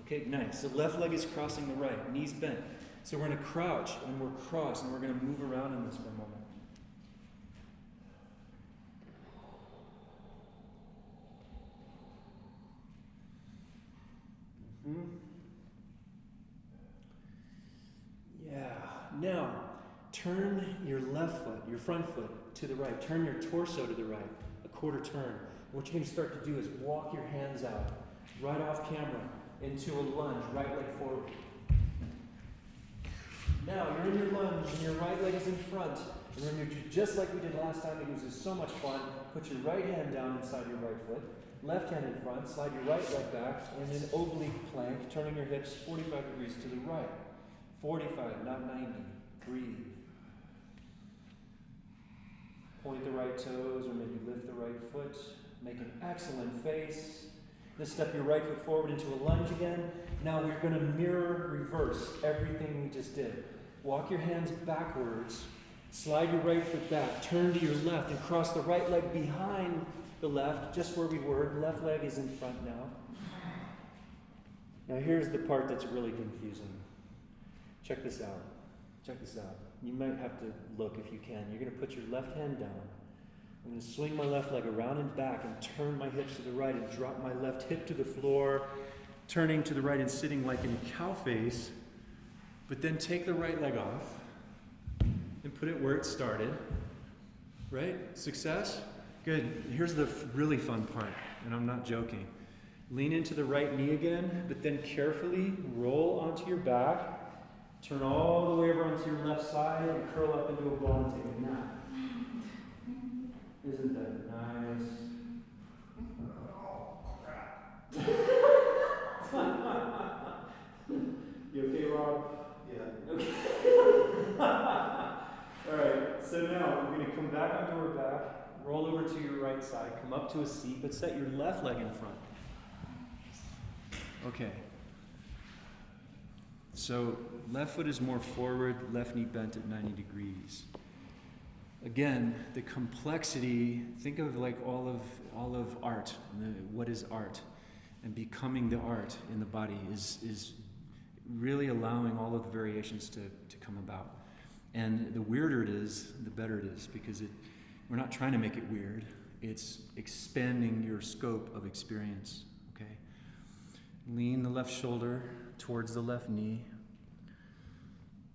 Okay, nice. So left leg is crossing the right, knees bent. So we're going to crouch and we're crossed and we're going to move around in this for a moment. Yeah. Now, turn your left foot, your front foot to the right. Turn your torso to the right, a quarter turn. What you're going to start to do is walk your hands out right off camera into a lunge, right leg forward. Now, you're in your lunge, and your right leg is in front. And remember, just like we did last time, it was just so much fun. Put your right hand down inside your right foot, left hand in front, slide your right leg back, and then oblique plank, turning your hips 45 degrees to the right. 45, not 90. Breathe. Point the right toes, or maybe lift the right foot. Make an excellent face. Then step your right foot forward into a lunge again. Now we're going to mirror reverse everything we just did. Walk your hands backwards, slide your right foot back, turn to your left and cross the right leg behind the left, just where we were. Left leg is in front now. Now here's the part that's really confusing. Check this out. Check this out. You might have to look if you can. You're going to put your left hand down. I'm going to swing my left leg around and back and turn my hips to the right and drop my left hip to the floor, turning to the right and sitting like in a cow face, but then take the right leg off and put it where it started. Right? Success? Good. Here's the really fun part, and I'm not joking. Lean into the right knee again, but then carefully roll onto your back, turn all the way over onto your left side, and curl up into a ball and take a nap. Isn't that nice? Oh, crap. You okay, Rob? Yeah. Okay. All right, so now we're going to come back onto our back, roll over to your right side, come up to a seat, but set your left leg in front. Okay. So left foot is more forward, left knee bent at 90 degrees. Again, the complexity, think of like all of art, what is art, and becoming the art in the body is really allowing all of the variations to come about. And the weirder it is, the better it is, because we're not trying to make it weird, it's expanding your scope of experience, okay? Lean the left shoulder towards the left knee.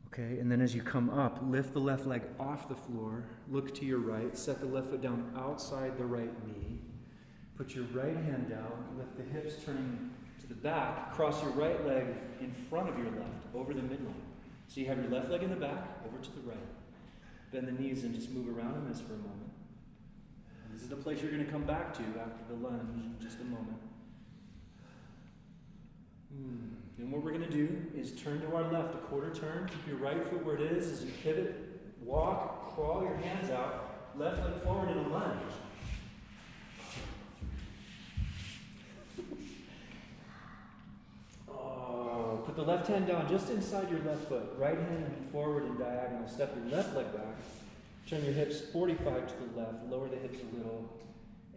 Okay, and then as you come up, lift the left leg off the floor, look to your right, set the left foot down outside the right knee, put your right hand down, lift the hips turning to the back, cross your right leg in front of your left, over the midline. So you have your left leg in the back, over to the right. Bend the knees and just move around in this for a moment. And this is the place you're going to come back to after the lunge in just a moment. And what we're going to do is turn to our left, a quarter turn. Keep your right foot where it is as you pivot. Walk, crawl your hands out. Left leg forward in a lunge. Oh, put the left hand down just inside your left foot. Right hand forward and diagonal. Step your left leg back. Turn your hips 45 to the left. Lower the hips a little.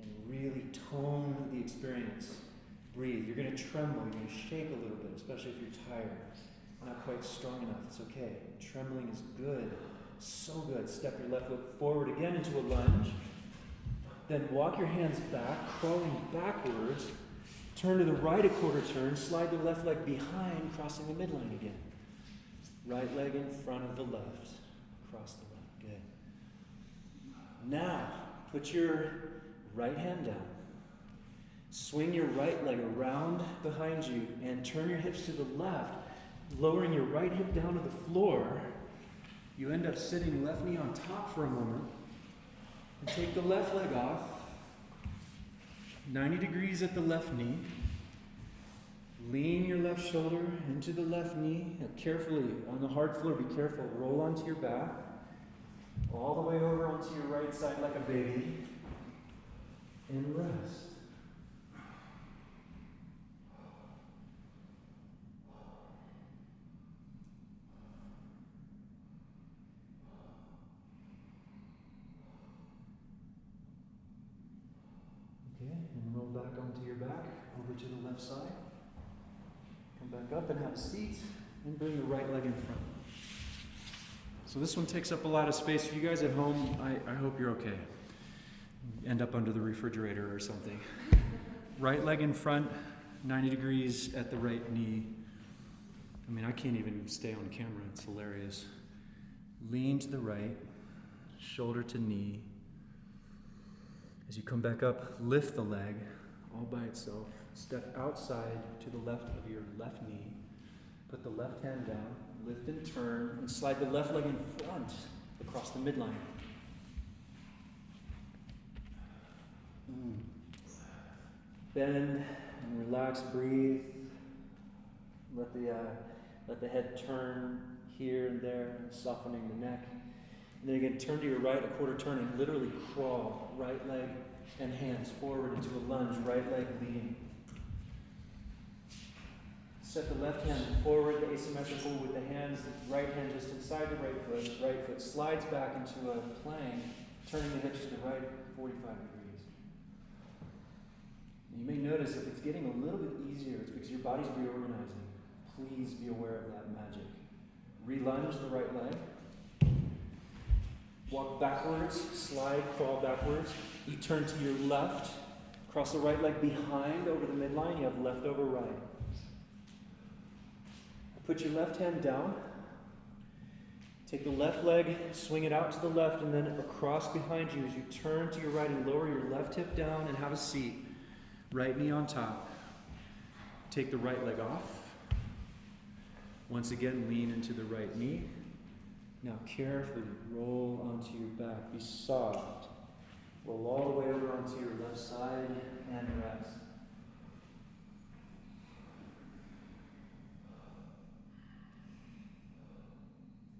And really tone the experience. Breathe. You're going to tremble. You're going to shake a little bit, especially if you're tired. Not quite strong enough. It's okay. Trembling is good. So good. Step your left foot forward again into a lunge. Then walk your hands back, crawling backwards. Turn to the right a quarter turn. Slide the left leg behind, crossing the midline again. Right leg in front of the left. Cross the left. Good. Now, put your right hand down. Swing your right leg around behind you and turn your hips to the left, lowering your right hip down to the floor. You end up sitting left knee on top for a moment. And take the left leg off. 90 degrees at the left knee. Lean your left shoulder into the left knee. Carefully, on the hard floor, be careful. Roll onto your back. All the way over onto your right side like a baby. And rest. And roll back onto your back, over to the left side. Come back up and have a seat, and bring the right leg in front. So this one takes up a lot of space. For you guys at home, I hope you're okay. End up under the refrigerator or something. Right leg in front, 90 degrees at the right knee. I mean, I can't even stay on camera. It's hilarious. Lean to the right, shoulder to knee. As you come back up, lift the leg all by itself. Step outside to the left of your left knee. Put the left hand down, lift and turn, and slide the left leg in front across the midline. Bend and relax, breathe. Let the head turn here and there, softening the neck. And then again, turn to your right, a quarter turn, and literally crawl. Right leg and hands forward into a lunge, right leg leading. Set the left hand forward, asymmetrical with the hands, the right hand just inside the right foot. The right foot slides back into a plank, turning the hips to the right 45 degrees. You may notice if it's getting a little bit easier, it's because your body's reorganizing. Please be aware of that magic. Re-lunge the right leg. Walk backwards, slide, crawl backwards. You turn to your left, cross the right leg behind over the midline. You have left over right. Put your left hand down. Take the left leg, swing it out to the left, and then across behind you as you turn to your right and lower your left hip down and have a seat. Right knee on top. Take the right leg off. Once again, lean into the right knee. Now carefully roll onto your back. Be soft. Roll all the way over onto your left side and rest.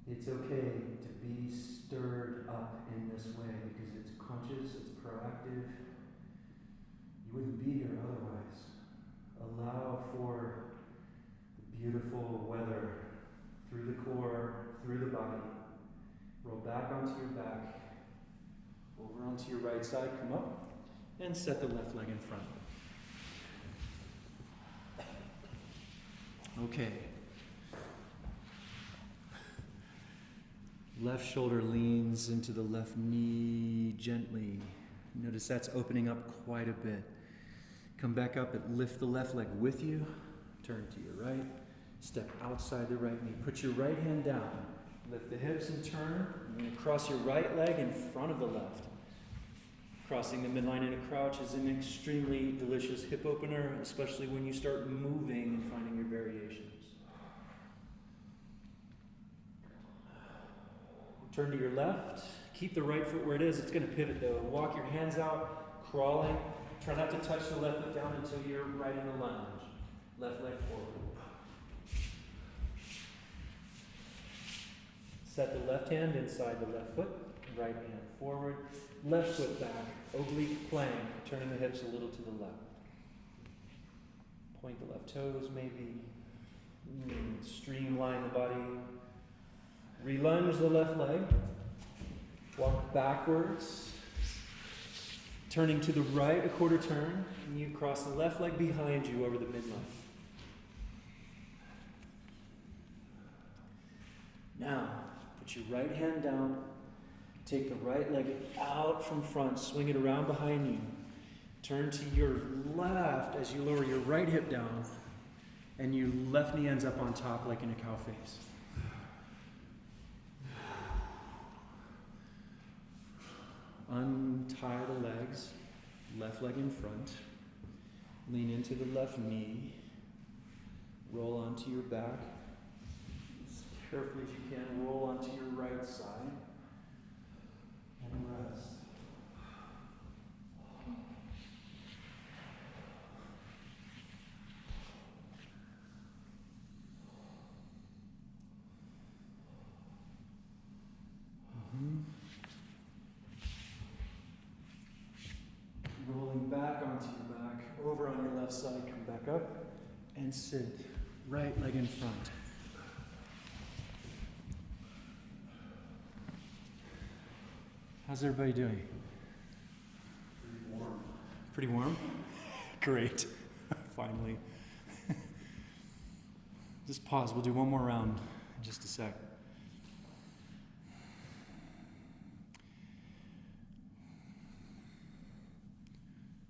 It's okay to be stirred up in this way because it's conscious, it's proactive. You wouldn't be here otherwise. Allow for the beautiful weather through the core, through the body. Roll back onto your back, over onto your right side, come up, and set the left leg in front. Okay. Left shoulder leans into the left knee gently. Notice that's opening up quite a bit. Come back up and lift the left leg with you. turn to your right, step outside the right knee. Put your right hand down, lift the hips and turn. You're going to cross your right leg in front of the left. Crossing the midline in a crouch is an extremely delicious hip opener, especially when you start moving and finding your variations. Turn to your left. Keep the right foot where it is. It's going to pivot though. Walk your hands out, crawling. Try not to touch the left foot down until you're right in the lunge. Left leg forward. Set the left hand inside the left foot. Right hand forward. Left foot back. Oblique plank. Turning the hips a little to the left. Point the left toes maybe. Streamline the body. Relunge the left leg. Walk backwards. Turning to the right, a quarter turn. And you cross the left leg behind you over the midline. Now, put your right hand down. Take the right leg out from front. Swing it around behind you. Turn to your left as you lower your right hip down. And your left knee ends up on top like in a cow face. Untie the legs. Left leg in front. Lean into the left knee. Roll onto your back. As carefully as you can, roll onto your right side. And rest. Rolling back onto your back, over on your left side, come back up and sit. Right leg in front. How's everybody doing? Pretty warm. Pretty warm? Great. Finally. Just pause. We'll do one more round in just a sec.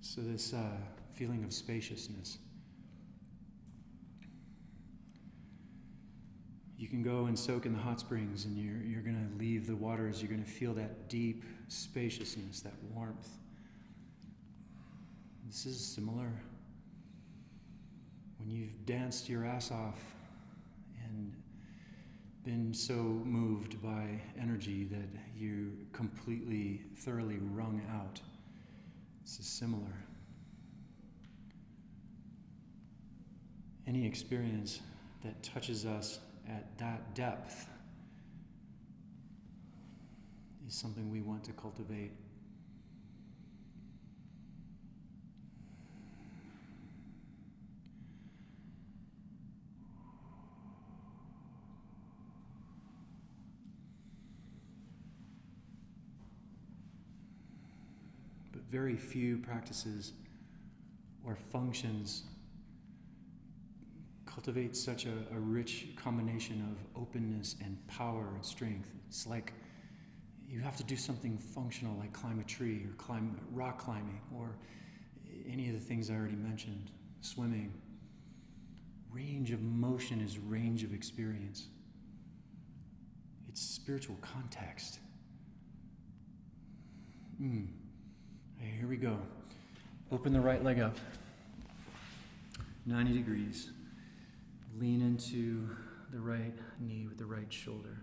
So this feeling of spaciousness. You can go and soak in the hot springs and you're going to leave the waters. You're going to feel that deep spaciousness, that warmth. This is similar. When you've danced your ass off and been so moved by energy that you completely, thoroughly wrung out. This is similar. Any experience that touches us at that depth is something we want to cultivate. But very few practices or functions cultivate such a rich combination of openness and power and strength. It's like you have to do something functional like climb a tree or climb rock climbing or any of the things I already mentioned, swimming. Range of motion is range of experience. It's spiritual context. Okay, here we go. Open the right leg up. 90 degrees. Lean into the right knee with the right shoulder.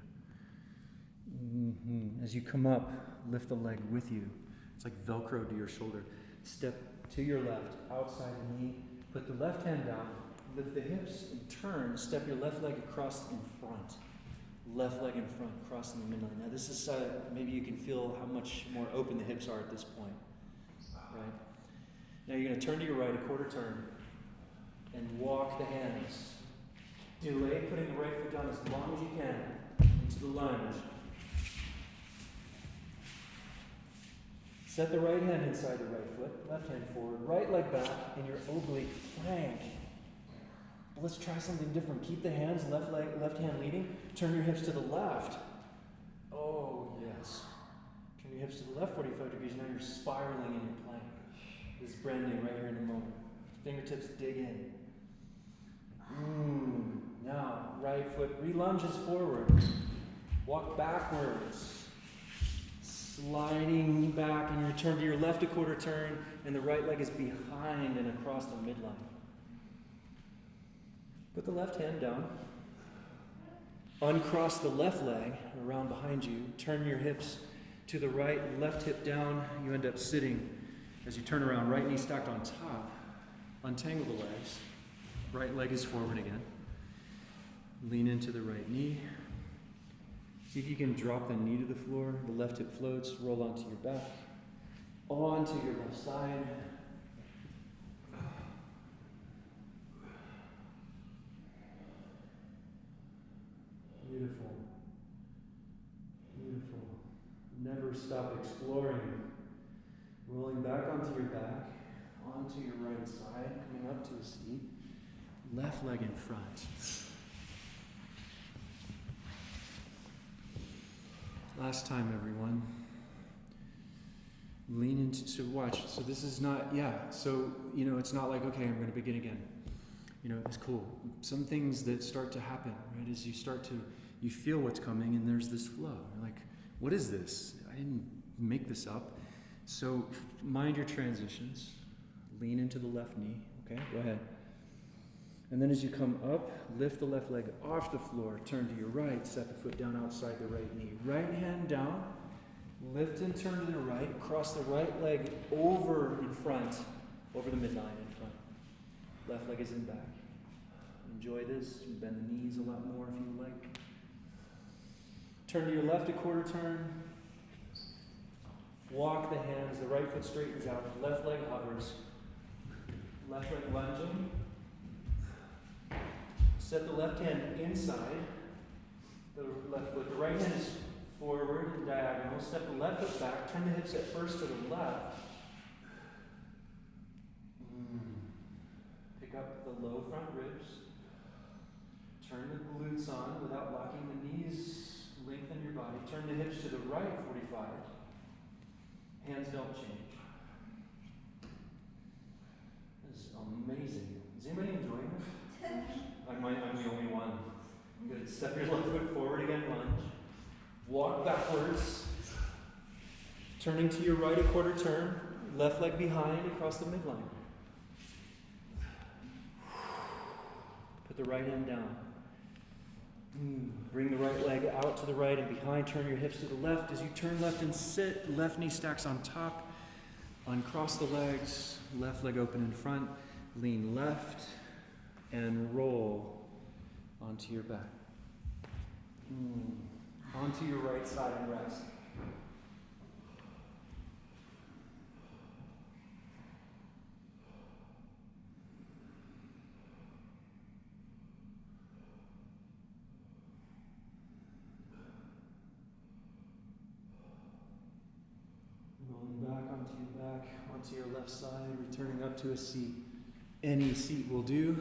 As you come up, lift the leg with you. It's like Velcro to your shoulder. Step to your left, outside the knee. Put the left hand down. Lift the hips and turn. Step your left leg across in front. Left leg in front, crossing the midline. Now this is, maybe you can feel how much more open the hips are at this point. Right? Now you're going to turn to your right, a quarter turn, and walk the hands. Delay putting the right foot down as long as you can into the lunge. Set the right hand inside the right foot, left hand forward, right leg back, and your oblique plank. Let's try something different. Keep the hands, left hand leading. Turn your hips to the left. Oh, yes. Turn your hips to the left 45 degrees. Now you're spiraling in your plank. This is brand new right here in the moment. Fingertips dig in. Now, right foot re-lunges forward. Walk backwards. Sliding back, and you return to your left a quarter turn, and the right leg is behind and across the midline. Put the left hand down. Uncross the left leg around behind you. Turn your hips to the right, left hip down. You end up sitting as you turn around, right knee stacked on top. Untangle the legs. Right leg is forward again. Lean into the right knee. See if you can drop the knee to the floor. The left hip floats. Roll onto your back. Onto your left side. Beautiful. Beautiful. Never stop exploring. Rolling back onto your back. Onto your right side. Coming up to a seat. Left leg in front. Last time, everyone. Lean into, so watch. So this is not, so, it's not like, okay, I'm going to begin again. It's cool. Some things that start to happen, right, is you feel what's coming and there's this flow. You're like, what is this? I didn't make this up. So mind your transitions. Lean into the left knee. Okay, go ahead. And then as you come up, lift the left leg off the floor, turn to your right, set the foot down outside the right knee. Right hand down, lift and turn to the right, cross the right leg over in front, over the midline in front. Left leg is in back. Enjoy this. You bend the knees a lot more if you like. Turn to your left a quarter turn. Walk the hands, the right foot straightens out, left leg hovers. Left leg lunging. Set the left hand inside the left foot. The right hand is forward and diagonal. Step the left foot back. Turn the hips at first to the left. Pick up the low front ribs. Turn the glutes on without locking the knees. Lengthen your body. Turn the hips to the right, 45. Hands don't change. This is amazing. Is anybody enjoying this? I'm the only one. Good. Step your left foot forward again, lunge. Walk backwards. Turning to your right a quarter turn. Left leg behind across the midline. Put the right hand down. Bring the right leg out to the right and behind. Turn your hips to the left. As you turn left and sit, left knee stacks on top. Uncross the legs. Left leg open in front. Lean left. And roll onto your back. Onto your right side and rest. Rolling back onto your back, onto your left side, returning up to a seat. Any seat will do.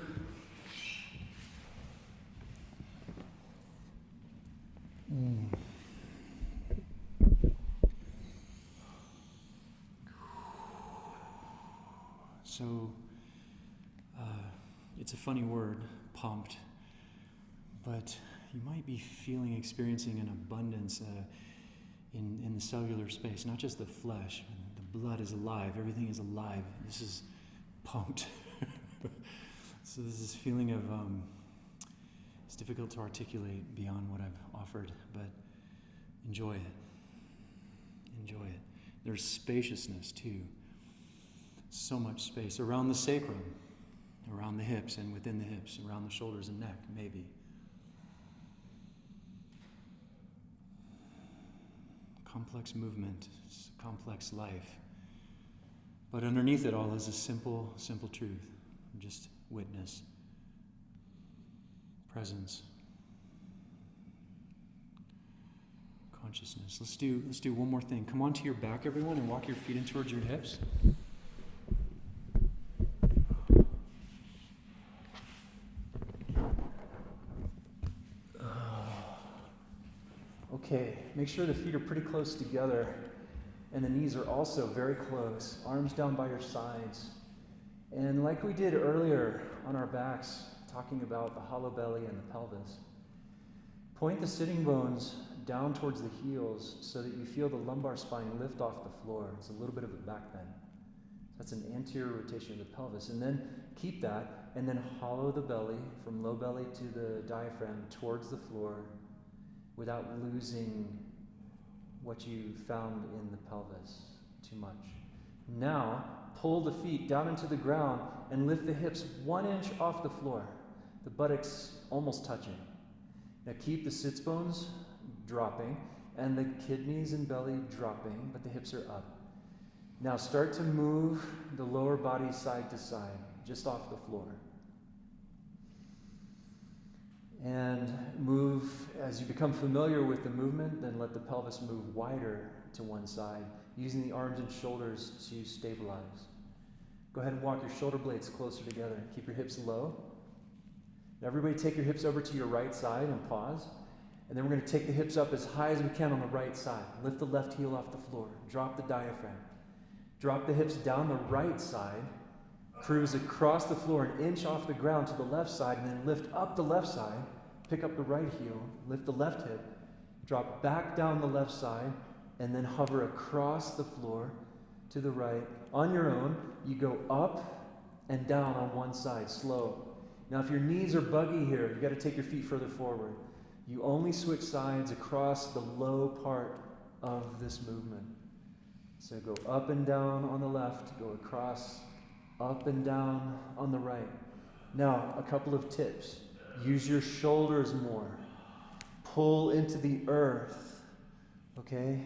So, it's a funny word, pumped, but you might be experiencing an abundance in the cellular space, not just the flesh. The blood is alive, everything is alive. This is pumped. So there's this feeling of, it's difficult to articulate beyond what I've offered, but enjoy it. Enjoy it. There's spaciousness too. So much space around the sacrum, around the hips and within the hips, around the shoulders and neck, maybe. Complex movement, complex life. But underneath it all is a simple, simple truth. Just witness. Presence. Consciousness. Let's do one more thing. Come onto your back, everyone, and walk your feet in towards your hips. Okay, make sure the feet are pretty close together and the knees are also very close. Arms down by your sides. And like we did earlier on our backs, talking about the hollow belly and the pelvis. Point the sitting bones down towards the heels so that you feel the lumbar spine lift off the floor. It's a little bit of a back bend. That's an anterior rotation of the pelvis. And then keep that, and then hollow the belly from low belly to the diaphragm towards the floor without losing what you found in the pelvis too much. Now, pull the feet down into the ground and lift the hips 1 inch off the floor, the buttocks almost touching. Now keep the sits bones dropping and the kidneys and belly dropping, but the hips are up. Now start to move the lower body side to side, just off the floor. And move, as you become familiar with the movement, then let the pelvis move wider to one side, using the arms and shoulders to stabilize. Go ahead and walk your shoulder blades closer together. Keep your hips low. Now everybody take your hips over to your right side and pause. And then we're going to take the hips up as high as we can on the right side. Lift the left heel off the floor. Drop the diaphragm. Drop the hips down the right side. Cruise across the floor 1 inch off the ground to the left side, and then lift up the left side. Pick up the right heel. Lift the left hip. Drop back down the left side, and then hover across the floor to the right. On your own, you go up and down on one side, slow. Now if your knees are buggy here, you've got to take your feet further forward. You only switch sides across the low part of this movement. So go up and down on the left, go across, up and down on the right. Now, a couple of tips. Use your shoulders more. Pull into the earth, okay,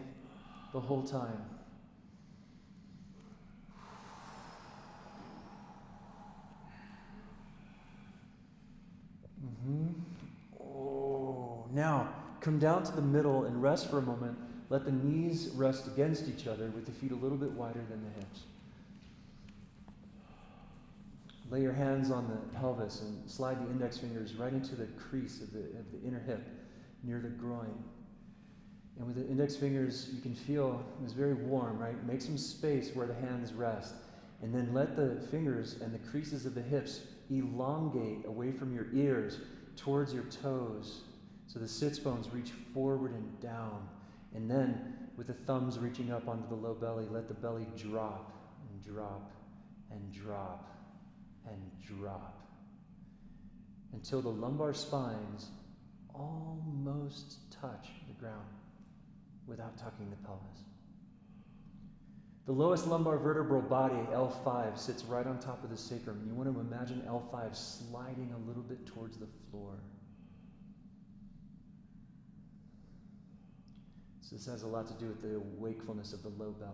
the whole time. Oh, now come down to the middle and rest for a moment. Let the knees rest against each other with the feet a little bit wider than the hips. Lay your hands on the pelvis and slide the index fingers right into the crease of the inner hip near the groin. And with the index fingers, you can feel it's very warm, right? Make some space where the hands rest. And then let the fingers and the creases of the hips elongate away from your ears towards your toes. So the sits bones reach forward and down. And then, with the thumbs reaching up onto the low belly, let the belly drop and drop and drop and drop until the lumbar spines almost touch the ground without tucking the pelvis. The lowest lumbar vertebral body, L5, sits right on top of the sacrum. You want to imagine L5 sliding a little bit towards the floor. So this has a lot to do with the wakefulness of the low belly.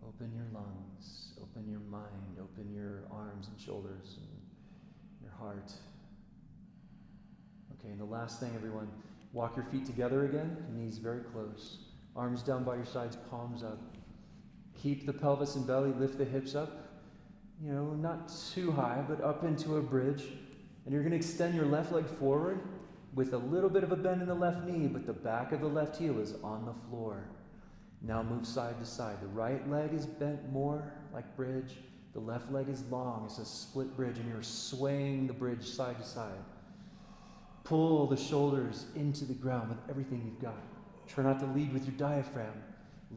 Open your lungs, open your mind, open your arms and shoulders and your heart. Okay, and the last thing, everyone, walk your feet together again, knees very close. Arms down by your sides, palms up. Keep the pelvis and belly, lift the hips up. You know, not too high, but up into a bridge. And you're going to extend your left leg forward with a little bit of a bend in the left knee, but the back of the left heel is on the floor. Now move side to side. The right leg is bent more like bridge. The left leg is long. It's a split bridge, and you're swaying the bridge side to side. Pull the shoulders into the ground with everything you've got. Try not to lead with your diaphragm.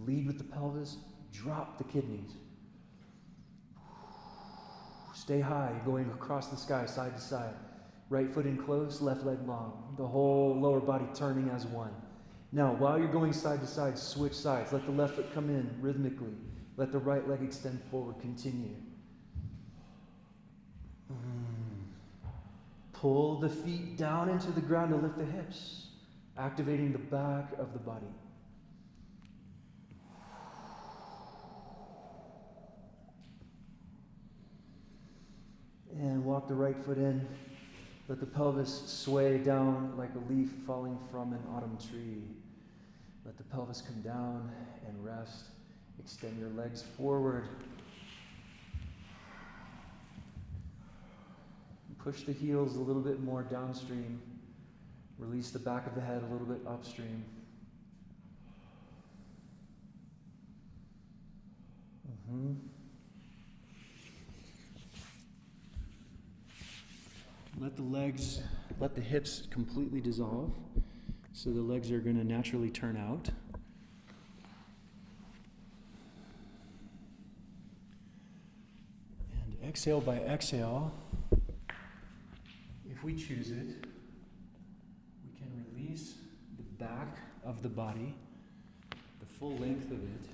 Lead with the pelvis. Drop the kidneys. Stay high, going across the sky, side to side. Right foot in close, left leg long. The whole lower body turning as one. Now, while you're going side to side, switch sides. Let the left foot come in rhythmically. Let the right leg extend forward. Continue. Pull the feet down into the ground to lift the hips, activating the back of the body. And walk the right foot in. Let the pelvis sway down like a leaf falling from an autumn tree. Let the pelvis come down and rest. Extend your legs forward. Push the heels a little bit more downstream. Release the back of the head a little bit upstream. Let the hips completely dissolve. So the legs are going to naturally turn out. And exhale by exhale, if we choose it, we can release the back of the body, the full length of it,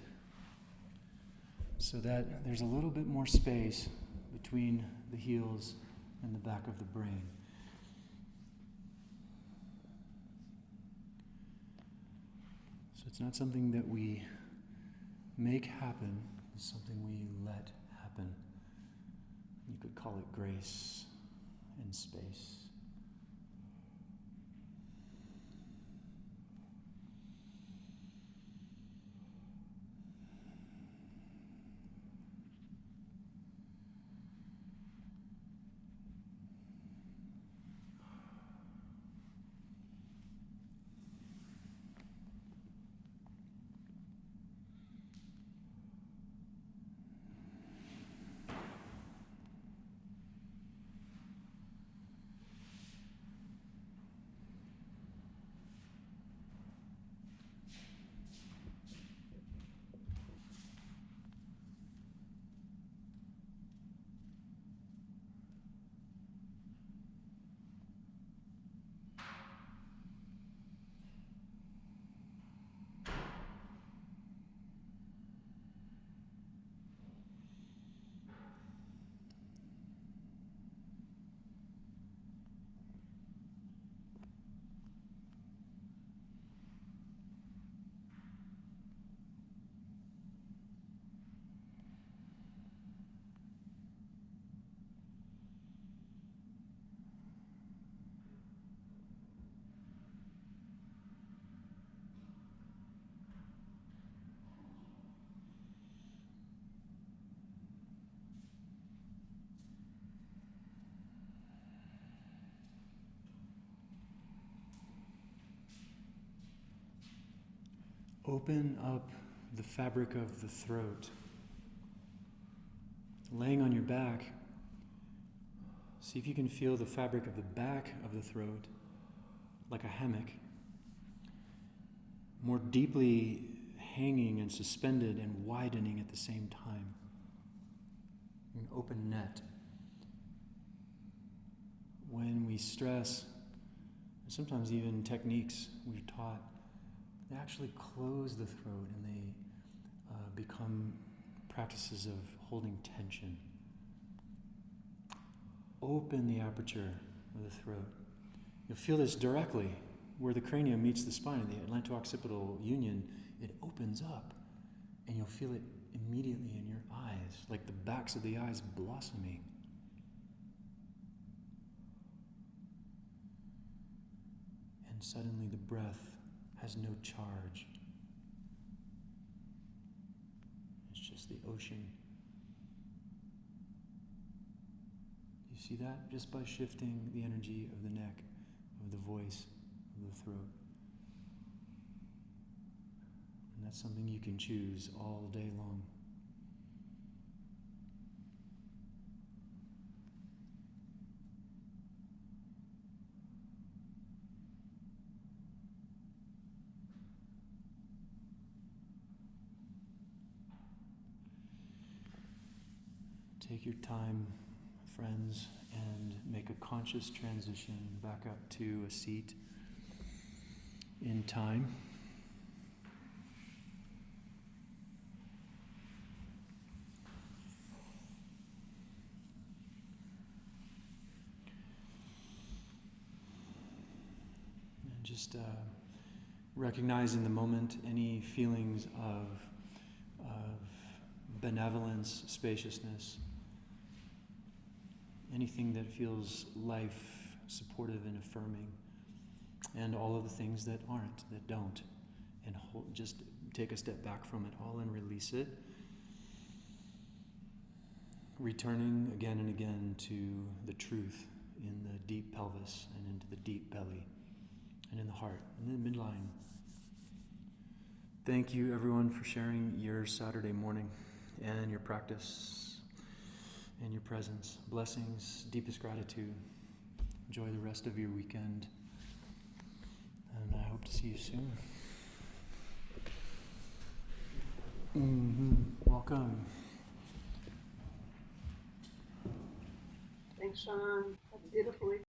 so that there's a little bit more space between the heels and the back of the brain. So it's not something that we make happen, it's something we let happen. You could call it grace and space. Open up the fabric of the throat. Laying on your back, see if you can feel the fabric of the back of the throat like a hammock, more deeply hanging and suspended and widening at the same time. An open net. When we stress, sometimes even techniques we're taught, they actually close the throat and they become practices of holding tension. Open the aperture of the throat. You'll feel this directly where the cranium meets the spine in the atlanto-occipital union. It opens up and you'll feel it immediately in your eyes, like the backs of the eyes blossoming. And suddenly the breath has no charge. It's just the ocean. You see that? Just by shifting the energy of the neck, of the voice, of the throat. And that's something you can choose all day long. Take your time, friends, and make a conscious transition back up to a seat in time. And just recognize in the moment any feelings of benevolence, spaciousness, anything that feels life supportive and affirming, and all of the things that aren't, that don't, and just take a step back from it all and release it, returning again and again to the truth in the deep pelvis and into the deep belly and in the heart and the midline. Thank you everyone for sharing your Saturday morning and your practice and your presence. Blessings, deepest gratitude. enjoy the rest of your weekend. And I hope to see you soon. Welcome. Thanks, Sean. Have a beautiful week.